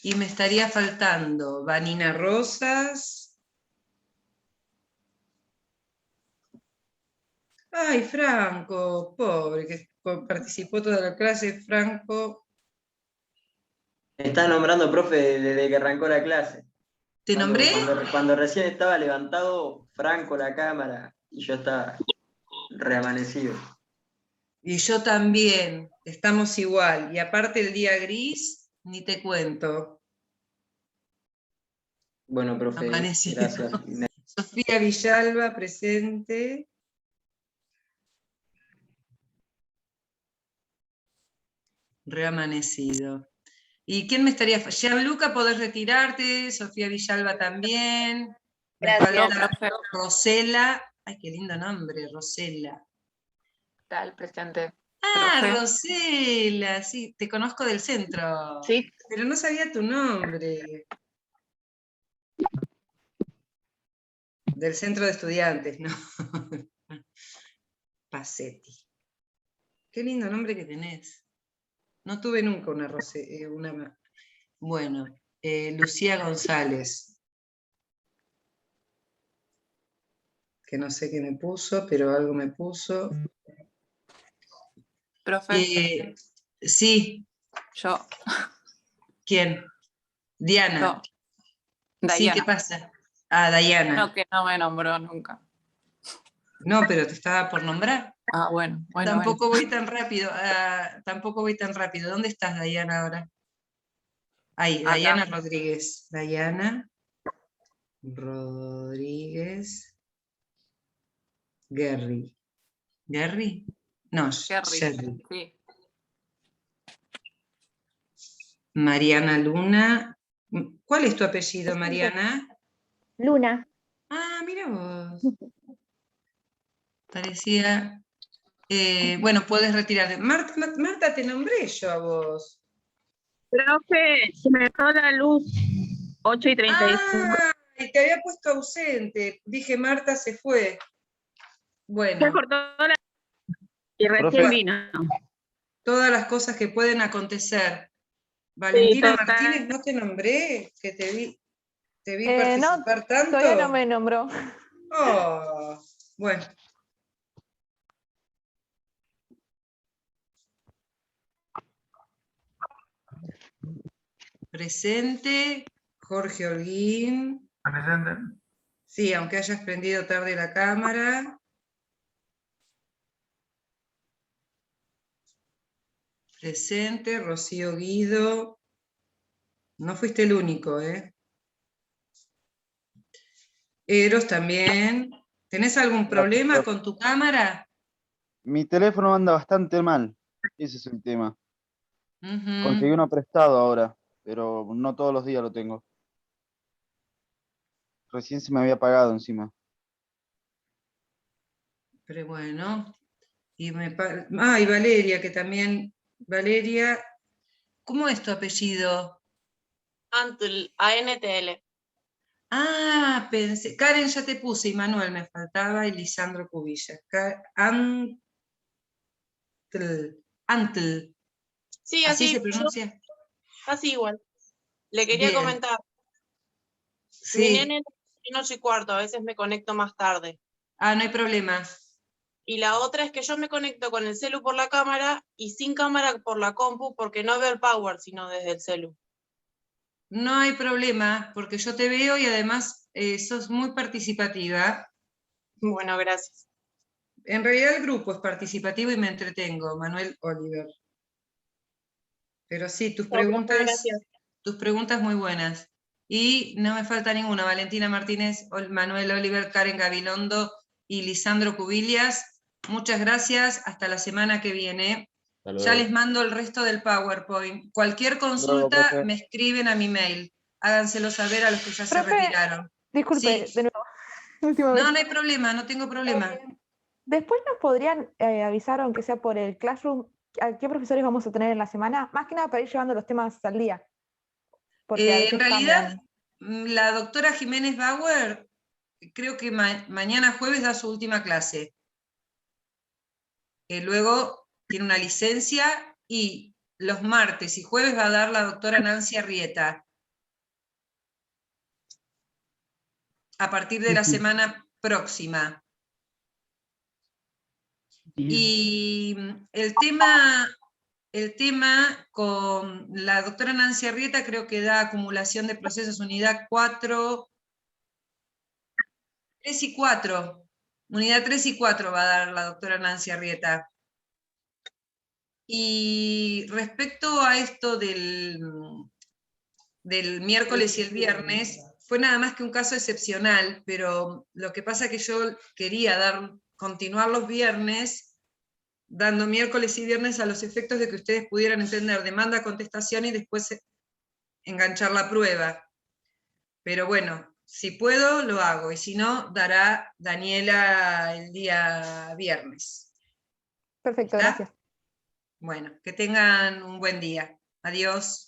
Y me estaría faltando Vanina Rosas. Ay, Franco, pobre, que participó toda la clase, Franco. Me está nombrando, profe, desde que arrancó la clase. ¿Te nombré? Cuando recién estaba levantado, Franco la cámara, y yo estaba reamanecido. Y yo también, estamos igual. Y aparte el día gris, ni te cuento. Bueno, profe, Amanecido. gracias. Sofía Villalba, presente. Reamanecido. ¿Y quién me estaría? Gianluca, podés retirarte. Sofía Villalba también. Me falta Rosela. Ay, qué lindo nombre, Rosela. Tal, presente. Ah, Profe. Rosela, sí, te conozco del centro. Sí. Pero no sabía tu nombre. Del centro de estudiantes, ¿no? Pacetti. Qué lindo nombre que tenés. No tuve nunca una Rosela. Bueno, Lucía González. Que no sé qué me puso, pero algo me puso. Profe. Sí. Yo. ¿Quién? Diana. Yo. Sí, ¿qué Dayana. pasa? Ah, Dayana. No, que no me nombró nunca. No, pero te estaba por nombrar. Ah, bueno. Tampoco voy tan rápido. ¿Dónde estás, Dayana, ahora? Ahí, Acá. Dayana Rodríguez. Dayana Rodríguez Guerri. ¿Guerri? No, Sherry. Sí. Mariana Luna. ¿Cuál es tu apellido, Mariana? Luna. Ah, mira vos. Parecía... bueno, puedes retirarte. Marta, te nombré yo a vos. Profe, se me fue la luz. 8:35. Y te había puesto ausente. Dije, Marta se fue. Bueno. Se cortó y recién Profe. vino. Todas las cosas que pueden acontecer. Valentina total. Martínez, ¿no te nombré? Que te vi participar tanto. Todavía no me nombró. Oh, bueno. Presente, Jorge Holguín. Presente. Sí, aunque hayas prendido tarde la cámara. Presente, Rocío Guido. No fuiste el único, ¿eh? Eros también. ¿Tenés algún problema con tu cámara? Mi teléfono anda bastante mal, ese es el tema. Ujú. Conseguí uno prestado ahora, pero no todos los días lo tengo. Recién se me había apagado encima. Pero bueno. Y y Valeria, que también... Valeria, ¿cómo es tu apellido? Antl, ANTL. Ah, pensé... Karen ya te puse, y Manuel me faltaba, y Lisandro Cubilla. Antl. Sí, ¿Así se así, pronuncia? así igual. Le quería Bien. comentar. Sí. Mi nene es 8:15, a veces me conecto más tarde. Ah, no hay problema. Y la otra es que yo me conecto con el celu por la cámara y sin cámara por la compu porque no veo el power, sino desde el celu. No hay problema, porque yo te veo y además sos muy participativa. Bueno, gracias. En realidad el grupo es participativo y me entretengo, Manuel Oliver. Pero sí, tus preguntas muy buenas. Y no me falta ninguna, Valentina Martínez, Manuel Oliver, Karen Gabilondo y Lisandro Cubillas. Muchas gracias, hasta la semana que viene. Ya les mando el resto del PowerPoint. Cualquier consulta profe. me escriben a mi mail. Háganselo saber a los que ya se retiraron. Disculpe, Sí. de nuevo. Última No, vez. no hay problema, no tengo problema. Después nos podrían avisar, aunque sea por el Classroom, a qué profesores vamos a tener en la semana, más que nada para ir llevando los temas al día. Porque a veces En realidad, cambian. la doctora Jiménez Bauer, creo que mañana jueves da su última clase. Luego tiene una licencia y los martes y jueves va a dar la doctora Nancy Arrieta. A partir de la semana próxima. Y el tema con la doctora Nancy Arrieta creo que da acumulación de procesos unidad 4, 3 y 4. Unidad 3 y 4 va a dar la doctora Nancy Arrieta. Y respecto a esto del miércoles y el viernes, fue nada más que un caso excepcional, pero lo que pasa es que yo quería continuar los viernes, dando miércoles y viernes a los efectos de que ustedes pudieran entender demanda, contestación y después enganchar la prueba. Pero bueno, si puedo, lo hago, y si no, dará Daniela el día viernes. Perfecto, ¿Está? gracias. Bueno, que tengan un buen día. Adiós.